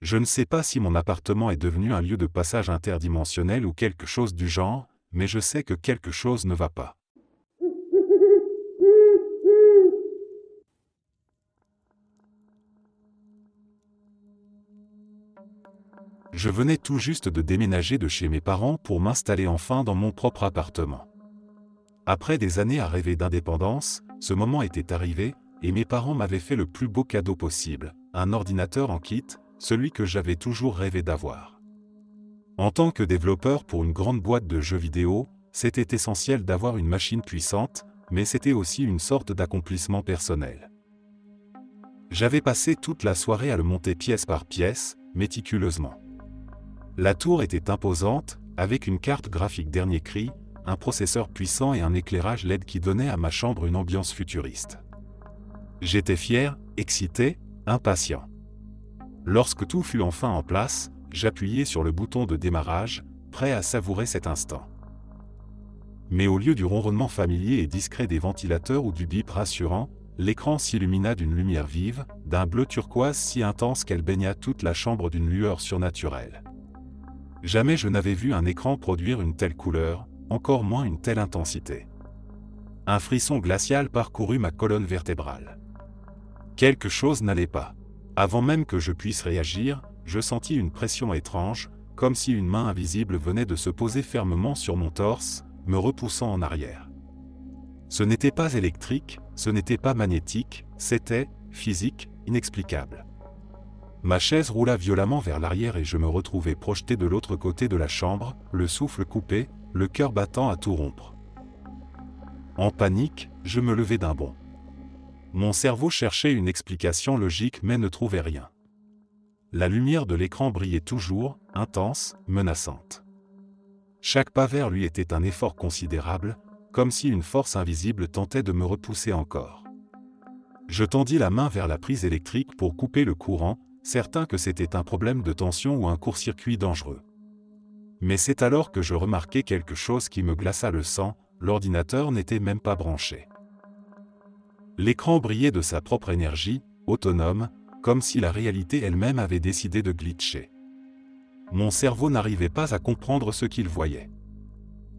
Je ne sais pas si mon appartement est devenu un lieu de passage interdimensionnel ou quelque chose du genre, mais je sais que quelque chose ne va pas. Je venais tout juste de déménager de chez mes parents pour m'installer enfin dans mon propre appartement. Après des années à rêver d'indépendance, ce moment était arrivé, et mes parents m'avaient fait le plus beau cadeau possible, un ordinateur en kit, celui que j'avais toujours rêvé d'avoir. En tant que développeur pour une grande boîte de jeux vidéo, c'était essentiel d'avoir une machine puissante, mais c'était aussi une sorte d'accomplissement personnel. J'avais passé toute la soirée à le monter pièce par pièce, méticuleusement. La tour était imposante, avec une carte graphique dernier cri, un processeur puissant et un éclairage LED qui donnait à ma chambre une ambiance futuriste. J'étais fier, excité, impatient. Lorsque tout fut enfin en place, j'appuyai sur le bouton de démarrage, prêt à savourer cet instant. Mais au lieu du ronronnement familier et discret des ventilateurs ou du bip rassurant, l'écran s'illumina d'une lumière vive, d'un bleu turquoise si intense qu'elle baigna toute la chambre d'une lueur surnaturelle. Jamais je n'avais vu un écran produire une telle couleur, encore moins une telle intensité. Un frisson glacial parcourut ma colonne vertébrale. Quelque chose n'allait pas. Avant même que je puisse réagir, je sentis une pression étrange, comme si une main invisible venait de se poser fermement sur mon torse, me repoussant en arrière. Ce n'était pas électrique, ce n'était pas magnétique, c'était physique, inexplicable. Ma chaise roula violemment vers l'arrière et je me retrouvai projeté de l'autre côté de la chambre, le souffle coupé, le cœur battant à tout rompre. En panique, je me levai d'un bond. Mon cerveau cherchait une explication logique mais ne trouvait rien. La lumière de l'écran brillait toujours, intense, menaçante. Chaque pas vers lui était un effort considérable, comme si une force invisible tentait de me repousser encore. Je tendis la main vers la prise électrique pour couper le courant, certain que c'était un problème de tension ou un court-circuit dangereux. Mais c'est alors que je remarquai quelque chose qui me glaça le sang, l'ordinateur n'était même pas branché. L'écran brillait de sa propre énergie, autonome, comme si la réalité elle-même avait décidé de glitcher. Mon cerveau n'arrivait pas à comprendre ce qu'il voyait.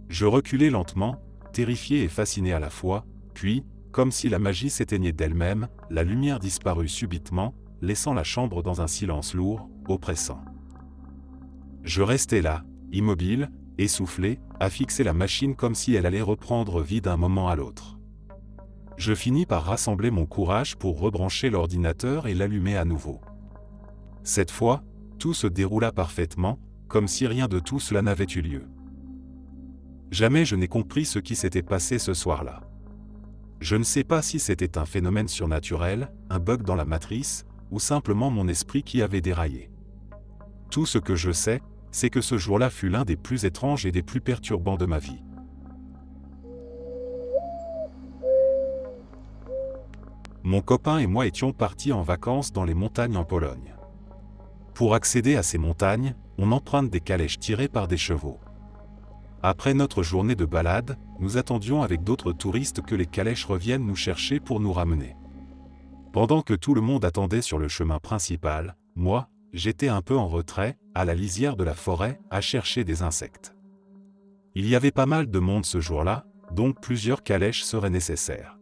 Je reculai lentement, terrifié et fasciné à la fois, puis, comme si la magie s'éteignait d'elle-même, la lumière disparut subitement, laissant la chambre dans un silence lourd, oppressant. Je restai là, immobile, essoufflé, à fixer la machine comme si elle allait reprendre vie d'un moment à l'autre. Je finis par rassembler mon courage pour rebrancher l'ordinateur et l'allumer à nouveau. Cette fois, tout se déroula parfaitement, comme si rien de tout cela n'avait eu lieu. Jamais je n'ai compris ce qui s'était passé ce soir-là. Je ne sais pas si c'était un phénomène surnaturel, un bug dans la matrice, ou simplement mon esprit qui avait déraillé. Tout ce que je sais, c'est que ce jour-là fut l'un des plus étranges et des plus perturbants de ma vie. Mon copain et moi étions partis en vacances dans les montagnes en Pologne. Pour accéder à ces montagnes, on emprunte des calèches tirées par des chevaux. Après notre journée de balade, nous attendions avec d'autres touristes que les calèches reviennent nous chercher pour nous ramener. Pendant que tout le monde attendait sur le chemin principal, moi, j'étais un peu en retrait, à la lisière de la forêt, à chercher des insectes. Il y avait pas mal de monde ce jour-là, donc plusieurs calèches seraient nécessaires.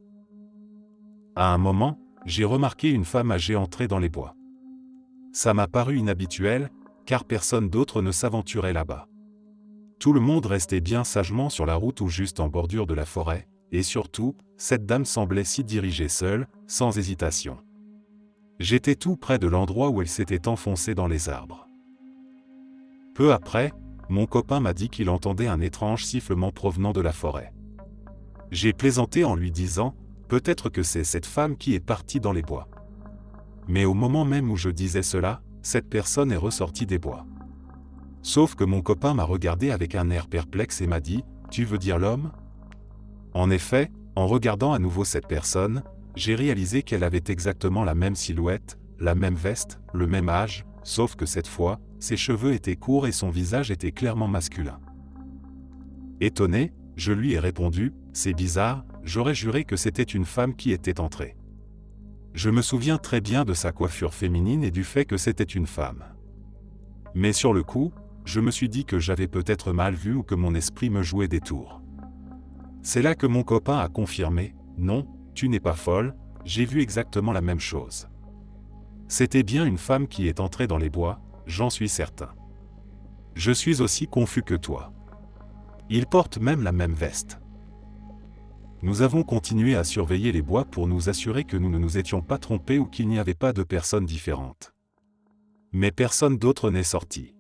À un moment, j'ai remarqué une femme âgée entrer dans les bois. Ça m'a paru inhabituel, car personne d'autre ne s'aventurait là-bas. Tout le monde restait bien sagement sur la route ou juste en bordure de la forêt, et surtout, cette dame semblait s'y diriger seule, sans hésitation. J'étais tout près de l'endroit où elle s'était enfoncée dans les arbres. Peu après, mon copain m'a dit qu'il entendait un étrange sifflement provenant de la forêt. J'ai plaisanté en lui disant « Peut-être que c'est cette femme qui est partie dans les bois ». Mais au moment même où je disais cela, cette personne est ressortie des bois. Sauf que mon copain m'a regardé avec un air perplexe et m'a dit « Tu veux dire l'homme ?» En effet, en regardant à nouveau cette personne, j'ai réalisé qu'elle avait exactement la même silhouette, la même veste, le même âge, sauf que cette fois, ses cheveux étaient courts et son visage était clairement masculin. Étonné, je lui ai répondu « C'est bizarre, j'aurais juré que c'était une femme qui était entrée. » Je me souviens très bien de sa coiffure féminine et du fait que c'était une femme. Mais sur le coup, je me suis dit que j'avais peut-être mal vu ou que mon esprit me jouait des tours. C'est là que mon copain a confirmé « Non, tu n'es pas folle, j'ai vu exactement la même chose. C'était bien une femme qui est entrée dans les bois, j'en suis certain. Je suis aussi confus que toi. Il porte même la même veste. » Nous avons continué à surveiller les bois pour nous assurer que nous ne nous étions pas trompés ou qu'il n'y avait pas de personnes différentes. Mais personne d'autre n'est sorti.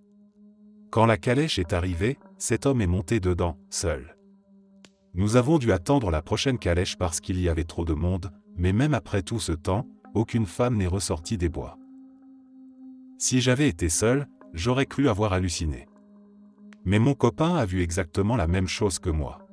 Quand la calèche est arrivée, cet homme est monté dedans, seul. Nous avons dû attendre la prochaine calèche parce qu'il y avait trop de monde, mais même après tout ce temps, aucune femme n'est ressortie des bois. Si j'avais été seul, j'aurais cru avoir halluciné. Mais mon copain a vu exactement la même chose que moi.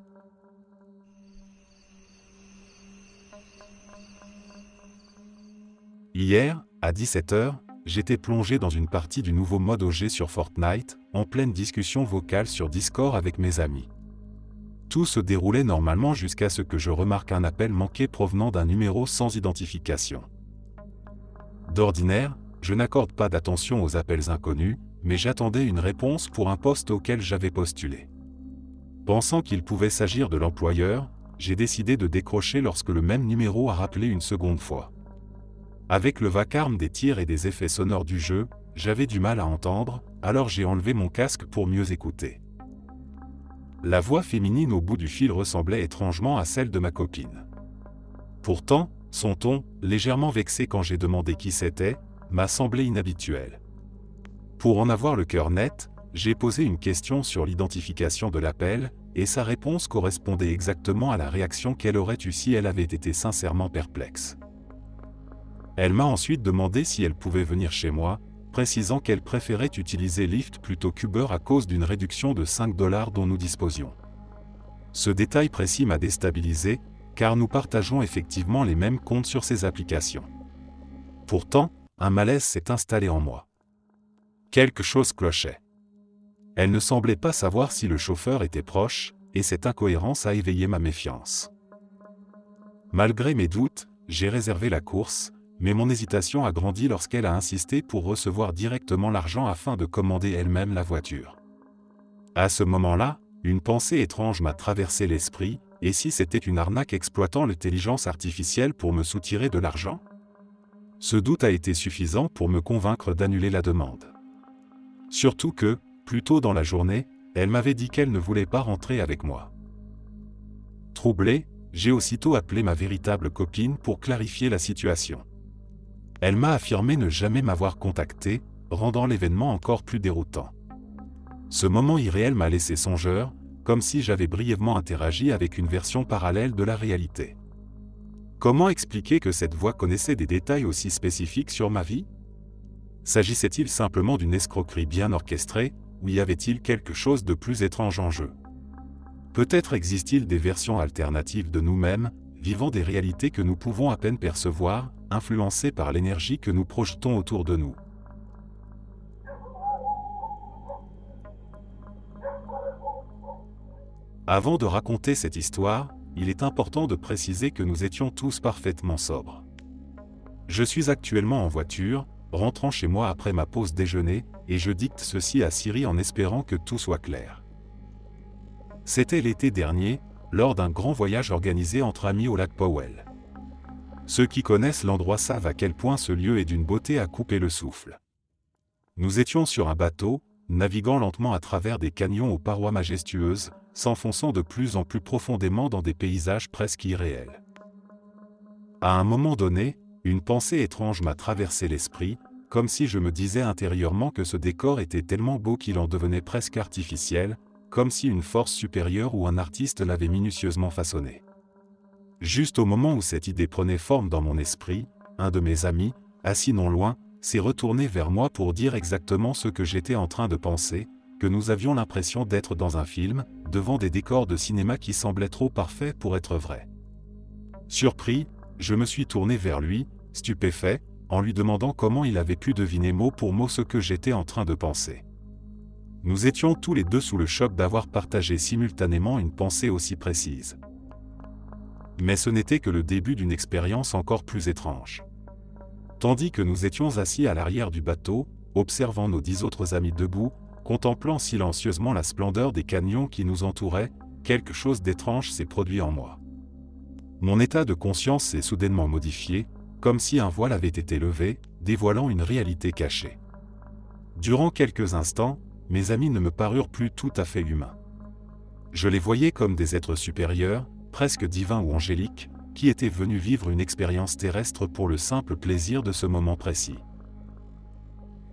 Hier, à 17h, j'étais plongé dans une partie du nouveau mode OG sur Fortnite, en pleine discussion vocale sur Discord avec mes amis. Tout se déroulait normalement jusqu'à ce que je remarque un appel manqué provenant d'un numéro sans identification. D'ordinaire, je n'accorde pas d'attention aux appels inconnus, mais j'attendais une réponse pour un poste auquel j'avais postulé. Pensant qu'il pouvait s'agir de l'employeur, j'ai décidé de décrocher lorsque le même numéro a rappelé une seconde fois. Avec le vacarme des tirs et des effets sonores du jeu, j'avais du mal à entendre, alors j'ai enlevé mon casque pour mieux écouter. La voix féminine au bout du fil ressemblait étrangement à celle de ma copine. Pourtant, son ton, légèrement vexé quand j'ai demandé qui c'était, m'a semblé inhabituel. Pour en avoir le cœur net, j'ai posé une question sur l'identification de l'appel, et sa réponse correspondait exactement à la réaction qu'elle aurait eue si elle avait été sincèrement perplexe. Elle m'a ensuite demandé si elle pouvait venir chez moi, précisant qu'elle préférait utiliser Lyft plutôt qu'Uber à cause d'une réduction de 5 $ dont nous disposions. Ce détail précis m'a déstabilisé, car nous partageons effectivement les mêmes comptes sur ces applications. Pourtant, un malaise s'est installé en moi. Quelque chose clochait. Elle ne semblait pas savoir si le chauffeur était proche, et cette incohérence a éveillé ma méfiance. Malgré mes doutes, j'ai réservé la course, mais mon hésitation a grandi lorsqu'elle a insisté pour recevoir directement l'argent afin de commander elle-même la voiture. À ce moment-là, une pensée étrange m'a traversé l'esprit, et si c'était une arnaque exploitant l'intelligence artificielle pour me soutirer de l'argent? Ce doute a été suffisant pour me convaincre d'annuler la demande. Surtout que, plus tôt dans la journée, elle m'avait dit qu'elle ne voulait pas rentrer avec moi. Troublé, j'ai aussitôt appelé ma véritable copine pour clarifier la situation. Elle m'a affirmé ne jamais m'avoir contacté, rendant l'événement encore plus déroutant. Ce moment irréel m'a laissé songeur, comme si j'avais brièvement interagi avec une version parallèle de la réalité. Comment expliquer que cette voix connaissait des détails aussi spécifiques sur ma vie? S'agissait-il simplement d'une escroquerie bien orchestrée, ou y avait-il quelque chose de plus étrange en jeu? Peut-être existe-t-il des versions alternatives de nous-mêmes, vivant des réalités que nous pouvons à peine percevoir, influencées par l'énergie que nous projetons autour de nous. Avant de raconter cette histoire, il est important de préciser que nous étions tous parfaitement sobres. Je suis actuellement en voiture, rentrant chez moi après ma pause déjeuner, et je dicte ceci à Siri en espérant que tout soit clair. C'était l'été dernier, lors d'un grand voyage organisé entre amis au lac Powell. Ceux qui connaissent l'endroit savent à quel point ce lieu est d'une beauté à couper le souffle. Nous étions sur un bateau, naviguant lentement à travers des canyons aux parois majestueuses, s'enfonçant de plus en plus profondément dans des paysages presque irréels. À un moment donné, une pensée étrange m'a traversé l'esprit, comme si je me disais intérieurement que ce décor était tellement beau qu'il en devenait presque artificiel, comme si une force supérieure ou un artiste l'avait minutieusement façonné. Juste au moment où cette idée prenait forme dans mon esprit, un de mes amis, assis non loin, s'est retourné vers moi pour dire exactement ce que j'étais en train de penser, que nous avions l'impression d'être dans un film, devant des décors de cinéma qui semblaient trop parfaits pour être vrais. Surpris, je me suis tourné vers lui, stupéfait, en lui demandant comment il avait pu deviner mot pour mot ce que j'étais en train de penser. Nous étions tous les deux sous le choc d'avoir partagé simultanément une pensée aussi précise. Mais ce n'était que le début d'une expérience encore plus étrange. Tandis que nous étions assis à l'arrière du bateau, observant nos 10 autres amis debout, contemplant silencieusement la splendeur des canyons qui nous entouraient, quelque chose d'étrange s'est produit en moi. Mon état de conscience s'est soudainement modifié, comme si un voile avait été levé, dévoilant une réalité cachée. Durant quelques instants, mes amis ne me parurent plus tout à fait humains. Je les voyais comme des êtres supérieurs, presque divins ou angéliques, qui étaient venus vivre une expérience terrestre pour le simple plaisir de ce moment précis.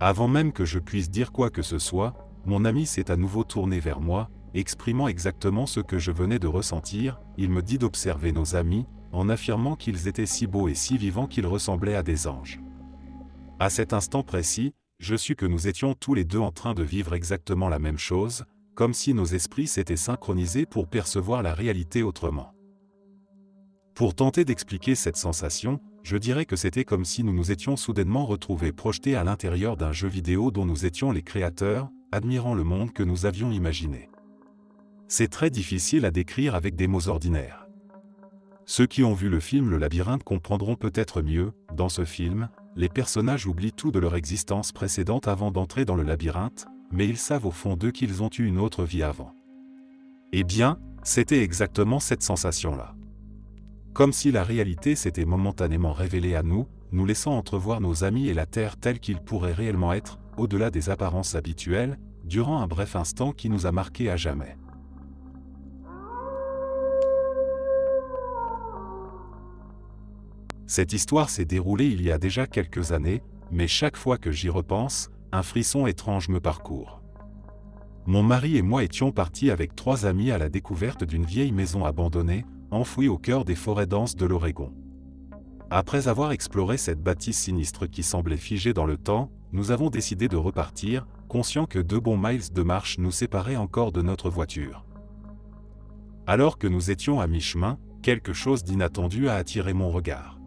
Avant même que je puisse dire quoi que ce soit, mon ami s'est à nouveau tourné vers moi, exprimant exactement ce que je venais de ressentir. Il me dit d'observer nos amis, en affirmant qu'ils étaient si beaux et si vivants qu'ils ressemblaient à des anges. À cet instant précis, je sus que nous étions tous les deux en train de vivre exactement la même chose, comme si nos esprits s'étaient synchronisés pour percevoir la réalité autrement. Pour tenter d'expliquer cette sensation, je dirais que c'était comme si nous nous étions soudainement retrouvés projetés à l'intérieur d'un jeu vidéo dont nous étions les créateurs, admirant le monde que nous avions imaginé. C'est très difficile à décrire avec des mots ordinaires. Ceux qui ont vu le film Le Labyrinthe comprendront peut-être mieux. Dans ce film, les personnages oublient tout de leur existence précédente avant d'entrer dans le labyrinthe, mais ils savent au fond d'eux qu'ils ont eu une autre vie avant. Eh bien, c'était exactement cette sensation-là. Comme si la réalité s'était momentanément révélée à nous, nous laissant entrevoir nos amis et la Terre tels qu'ils pourraient réellement être, au-delà des apparences habituelles, durant un bref instant qui nous a marqués à jamais. Cette histoire s'est déroulée il y a déjà quelques années, mais chaque fois que j'y repense, un frisson étrange me parcourt. Mon mari et moi étions partis avec 3 amis à la découverte d'une vieille maison abandonnée, enfouie au cœur des forêts denses de l'Oregon. Après avoir exploré cette bâtisse sinistre qui semblait figée dans le temps, nous avons décidé de repartir, conscients que 2 bons miles de marche nous séparaient encore de notre voiture. Alors que nous étions à mi-chemin, quelque chose d'inattendu a attiré mon regard.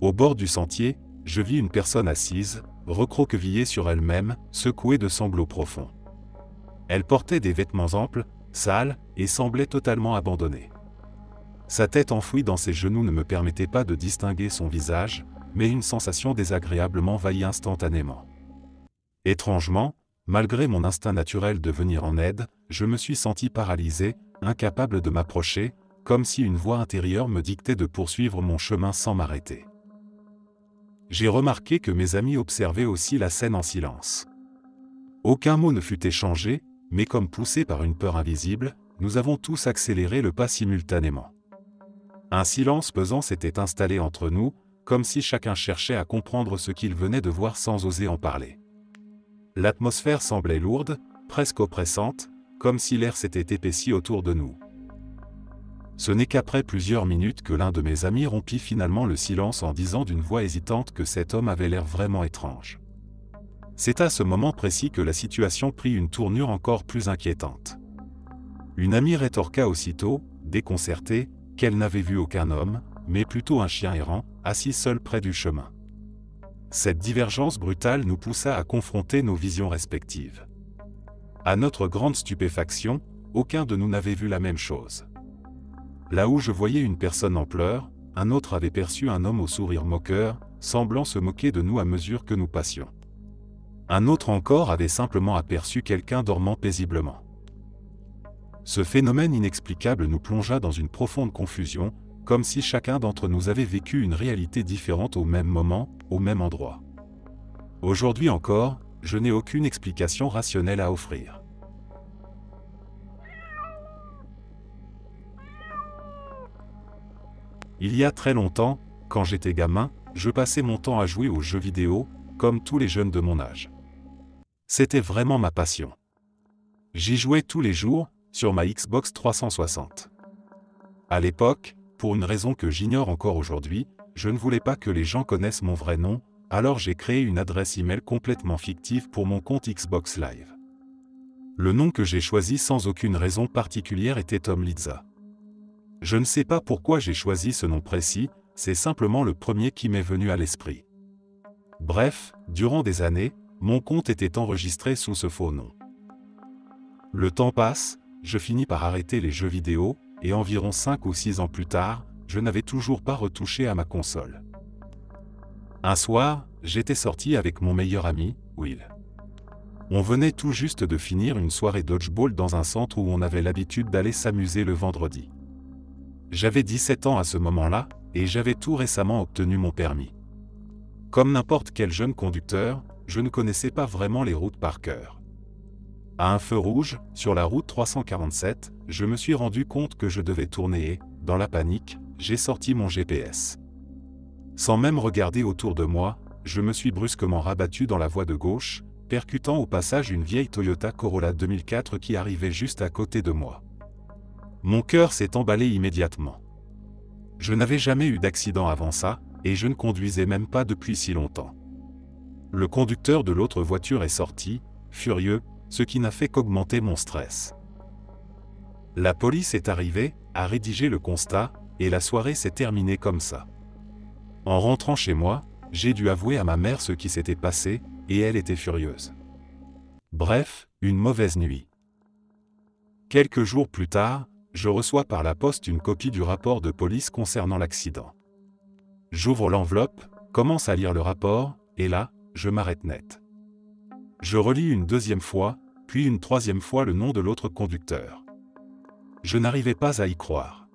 Au bord du sentier, je vis une personne assise, recroquevillée sur elle-même, secouée de sanglots profonds. Elle portait des vêtements amples, sales, et semblait totalement abandonnée. Sa tête enfouie dans ses genoux ne me permettait pas de distinguer son visage, mais une sensation désagréable m'envahit instantanément. Étrangement, malgré mon instinct naturel de venir en aide, je me suis senti paralysé, incapable de m'approcher, comme si une voix intérieure me dictait de poursuivre mon chemin sans m'arrêter. J'ai remarqué que mes amis observaient aussi la scène en silence. Aucun mot ne fut échangé, mais comme poussés par une peur invisible, nous avons tous accéléré le pas simultanément. Un silence pesant s'était installé entre nous, comme si chacun cherchait à comprendre ce qu'il venait de voir sans oser en parler. L'atmosphère semblait lourde, presque oppressante, comme si l'air s'était épaissi autour de nous. Ce n'est qu'après plusieurs minutes que l'un de mes amis rompit finalement le silence en disant d'une voix hésitante que cet homme avait l'air vraiment étrange. C'est à ce moment précis que la situation prit une tournure encore plus inquiétante. Une amie rétorqua aussitôt, déconcertée, qu'elle n'avait vu aucun homme, mais plutôt un chien errant, assis seul près du chemin. Cette divergence brutale nous poussa à confronter nos visions respectives. À notre grande stupéfaction, aucun de nous n'avait vu la même chose. Là où je voyais une personne en pleurs, un autre avait perçu un homme au sourire moqueur, semblant se moquer de nous à mesure que nous passions. Un autre encore avait simplement aperçu quelqu'un dormant paisiblement. Ce phénomène inexplicable nous plongea dans une profonde confusion, comme si chacun d'entre nous avait vécu une réalité différente au même moment, au même endroit. Aujourd'hui encore, je n'ai aucune explication rationnelle à offrir. Il y a très longtemps, quand j'étais gamin, je passais mon temps à jouer aux jeux vidéo, comme tous les jeunes de mon âge. C'était vraiment ma passion. J'y jouais tous les jours, sur ma Xbox 360. À l'époque, pour une raison que j'ignore encore aujourd'hui, je ne voulais pas que les gens connaissent mon vrai nom, alors j'ai créé une adresse email complètement fictive pour mon compte Xbox Live. Le nom que j'ai choisi sans aucune raison particulière était Tom Liza. Je ne sais pas pourquoi j'ai choisi ce nom précis, c'est simplement le premier qui m'est venu à l'esprit. Bref, durant des années, mon compte était enregistré sous ce faux nom. Le temps passe, je finis par arrêter les jeux vidéo, et environ 5 ou 6 ans plus tard, je n'avais toujours pas retouché à ma console. Un soir, j'étais sorti avec mon meilleur ami, Will. On venait tout juste de finir une soirée dodgeball dans un centre où on avait l'habitude d'aller s'amuser le vendredi. J'avais 17 ans à ce moment-là, et j'avais tout récemment obtenu mon permis. Comme n'importe quel jeune conducteur, je ne connaissais pas vraiment les routes par cœur. À un feu rouge, sur la route 347, je me suis rendu compte que je devais tourner et, dans la panique, j'ai sorti mon GPS. Sans même regarder autour de moi, je me suis brusquement rabattu dans la voie de gauche, percutant au passage une vieille Toyota Corolla 2004 qui arrivait juste à côté de moi. Mon cœur s'est emballé immédiatement. Je n'avais jamais eu d'accident avant ça, et je ne conduisais même pas depuis si longtemps. Le conducteur de l'autre voiture est sorti, furieux, ce qui n'a fait qu'augmenter mon stress. La police est arrivée, a rédigé le constat, et la soirée s'est terminée comme ça. En rentrant chez moi, j'ai dû avouer à ma mère ce qui s'était passé, et elle était furieuse. Bref, une mauvaise nuit. Quelques jours plus tard, je reçois par la poste une copie du rapport de police concernant l'accident. J'ouvre l'enveloppe, commence à lire le rapport, et là, je m'arrête net. Je relis une deuxième fois, puis une troisième fois le nom de l'autre conducteur. Je n'arrivais pas à y croire.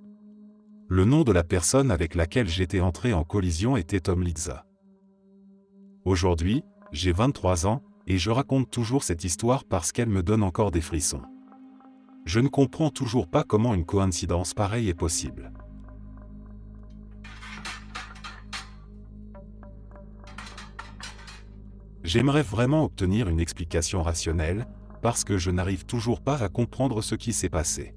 Le nom de la personne avec laquelle j'étais entré en collision était Tom Liza. Aujourd'hui, j'ai 23 ans, et je raconte toujours cette histoire parce qu'elle me donne encore des frissons. Je ne comprends toujours pas comment une coïncidence pareille est possible. J'aimerais vraiment obtenir une explication rationnelle, parce que je n'arrive toujours pas à comprendre ce qui s'est passé.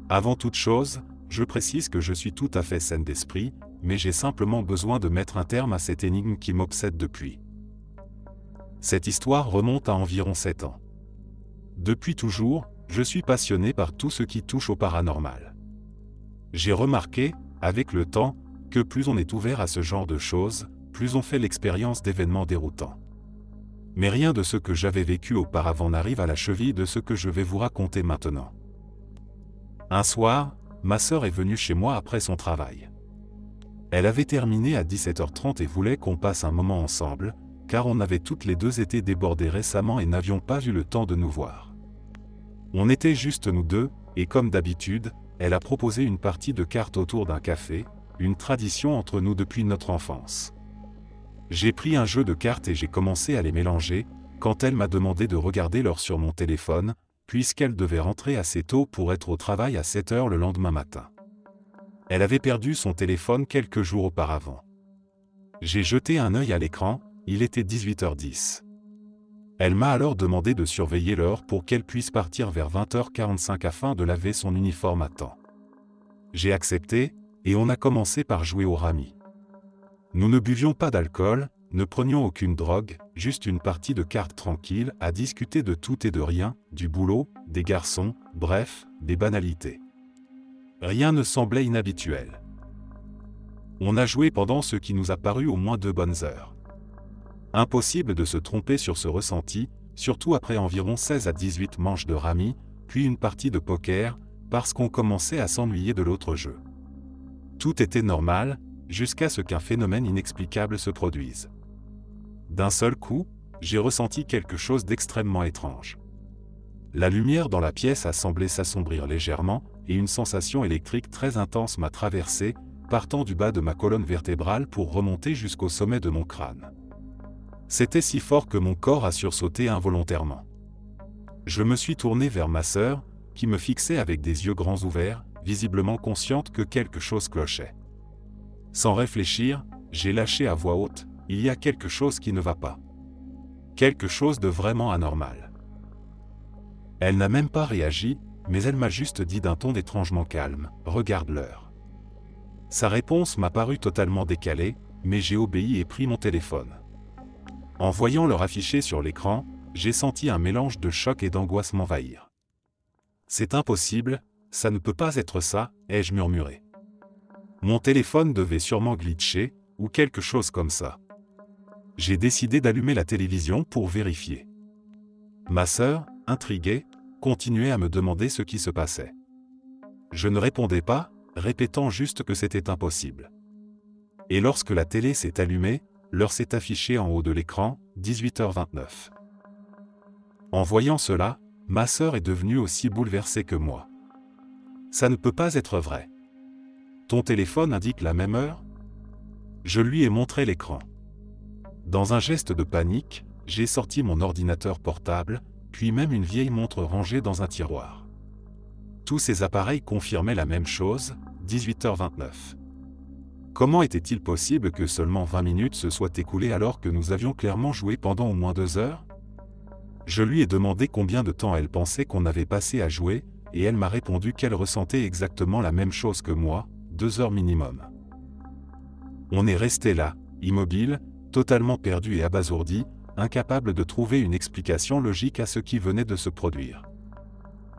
Avant toute chose, je précise que je suis tout à fait saine d'esprit, mais j'ai simplement besoin de mettre un terme à cette énigme qui m'obsède depuis. Cette histoire remonte à environ 7 ans. Depuis toujours, je suis passionné par tout ce qui touche au paranormal. J'ai remarqué, avec le temps, que plus on est ouvert à ce genre de choses, plus on fait l'expérience d'événements déroutants. Mais rien de ce que j'avais vécu auparavant n'arrive à la cheville de ce que je vais vous raconter maintenant. Un soir, ma sœur est venue chez moi après son travail. Elle avait terminé à 17h30 et voulait qu'on passe un moment ensemble, car on avait toutes les deux été débordés récemment et n'avions pas eu le temps de nous voir. On était juste nous deux, et comme d'habitude, elle a proposé une partie de cartes autour d'un café, une tradition entre nous depuis notre enfance. J'ai pris un jeu de cartes et j'ai commencé à les mélanger, quand elle m'a demandé de regarder l'heure sur mon téléphone, puisqu'elle devait rentrer assez tôt pour être au travail à 7h le lendemain matin. Elle avait perdu son téléphone quelques jours auparavant. J'ai jeté un œil à l'écran, il était 18h10. Elle m'a alors demandé de surveiller l'heure pour qu'elle puisse partir vers 20h45 afin de laver son uniforme à temps. J'ai accepté, et on a commencé par jouer au rami. Nous ne buvions pas d'alcool, ne prenions aucune drogue, juste une partie de cartes tranquille à discuter de tout et de rien, du boulot, des garçons, bref, des banalités. Rien ne semblait inhabituel. On a joué pendant ce qui nous a paru au moins 2 bonnes heures. Impossible de se tromper sur ce ressenti, surtout après environ 16 à 18 manches de rami, puis une partie de poker, parce qu'on commençait à s'ennuyer de l'autre jeu. Tout était normal, jusqu'à ce qu'un phénomène inexplicable se produise. D'un seul coup, j'ai ressenti quelque chose d'extrêmement étrange. La lumière dans la pièce a semblé s'assombrir légèrement, et une sensation électrique très intense m'a traversé, partant du bas de ma colonne vertébrale pour remonter jusqu'au sommet de mon crâne. C'était si fort que mon corps a sursauté involontairement. Je me suis tourné vers ma sœur, qui me fixait avec des yeux grands ouverts, visiblement consciente que quelque chose clochait. Sans réfléchir, j'ai lâché à voix haute, « Il y a quelque chose qui ne va pas. Quelque chose de vraiment anormal. » Elle n'a même pas réagi, mais elle m'a juste dit d'un ton étrangement calme, « Regarde l'heure. » Sa réponse m'a paru totalement décalée, mais j'ai obéi et pris mon téléphone. En voyant l'heure affichée sur l'écran, j'ai senti un mélange de choc et d'angoisse m'envahir. « C'est impossible, ça ne peut pas être ça, » ai-je murmuré. Mon téléphone devait sûrement glitcher, ou quelque chose comme ça. J'ai décidé d'allumer la télévision pour vérifier. Ma sœur, intriguée, continuait à me demander ce qui se passait. Je ne répondais pas, répétant juste que c'était impossible. Et lorsque la télé s'est allumée, l'heure s'est affichée en haut de l'écran, 18h29. En voyant cela, ma sœur est devenue aussi bouleversée que moi. Ça ne peut pas être vrai. Ton téléphone indique la même heure? Je lui ai montré l'écran. Dans un geste de panique, j'ai sorti mon ordinateur portable, puis même une vieille montre rangée dans un tiroir. Tous ces appareils confirmaient la même chose, 18h29. Comment était-il possible que seulement 20 minutes se soient écoulées alors que nous avions clairement joué pendant au moins 2 heures? Je lui ai demandé combien de temps elle pensait qu'on avait passé à jouer, et elle m'a répondu qu'elle ressentait exactement la même chose que moi, 2 heures minimum. On est resté là, immobile, totalement perdu et abasourdi, incapable de trouver une explication logique à ce qui venait de se produire.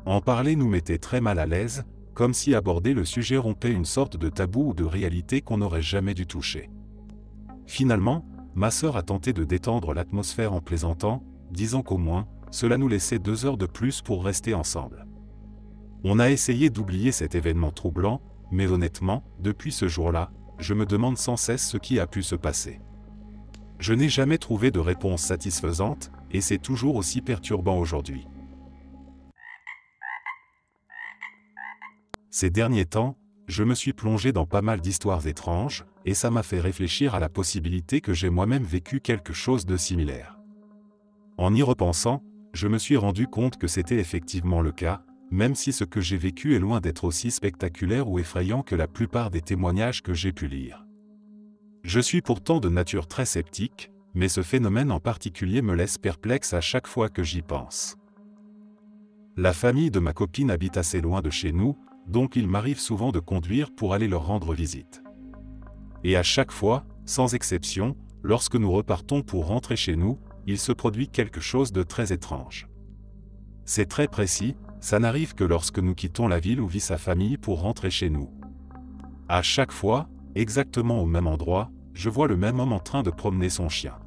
En parler nous mettait très mal à l'aise, comme si aborder le sujet rompait une sorte de tabou ou de réalité qu'on n'aurait jamais dû toucher. Finalement, ma sœur a tenté de détendre l'atmosphère en plaisantant, disant qu'au moins, cela nous laissait 2 heures de plus pour rester ensemble. On a essayé d'oublier cet événement troublant, mais honnêtement, depuis ce jour-là, je me demande sans cesse ce qui a pu se passer. Je n'ai jamais trouvé de réponse satisfaisante, et c'est toujours aussi perturbant aujourd'hui. Ces derniers temps, je me suis plongé dans pas mal d'histoires étranges, et ça m'a fait réfléchir à la possibilité que j'ai moi-même vécu quelque chose de similaire. En y repensant, je me suis rendu compte que c'était effectivement le cas, même si ce que j'ai vécu est loin d'être aussi spectaculaire ou effrayant que la plupart des témoignages que j'ai pu lire. Je suis pourtant de nature très sceptique, mais ce phénomène en particulier me laisse perplexe à chaque fois que j'y pense. La famille de ma copine habite assez loin de chez nous, donc il m'arrive souvent de conduire pour aller leur rendre visite. Et à chaque fois, sans exception, lorsque nous repartons pour rentrer chez nous, il se produit quelque chose de très étrange. C'est très précis, ça n'arrive que lorsque nous quittons la ville où vit sa famille pour rentrer chez nous. À chaque fois, exactement au même endroit, je vois le même homme en train de promener son chien.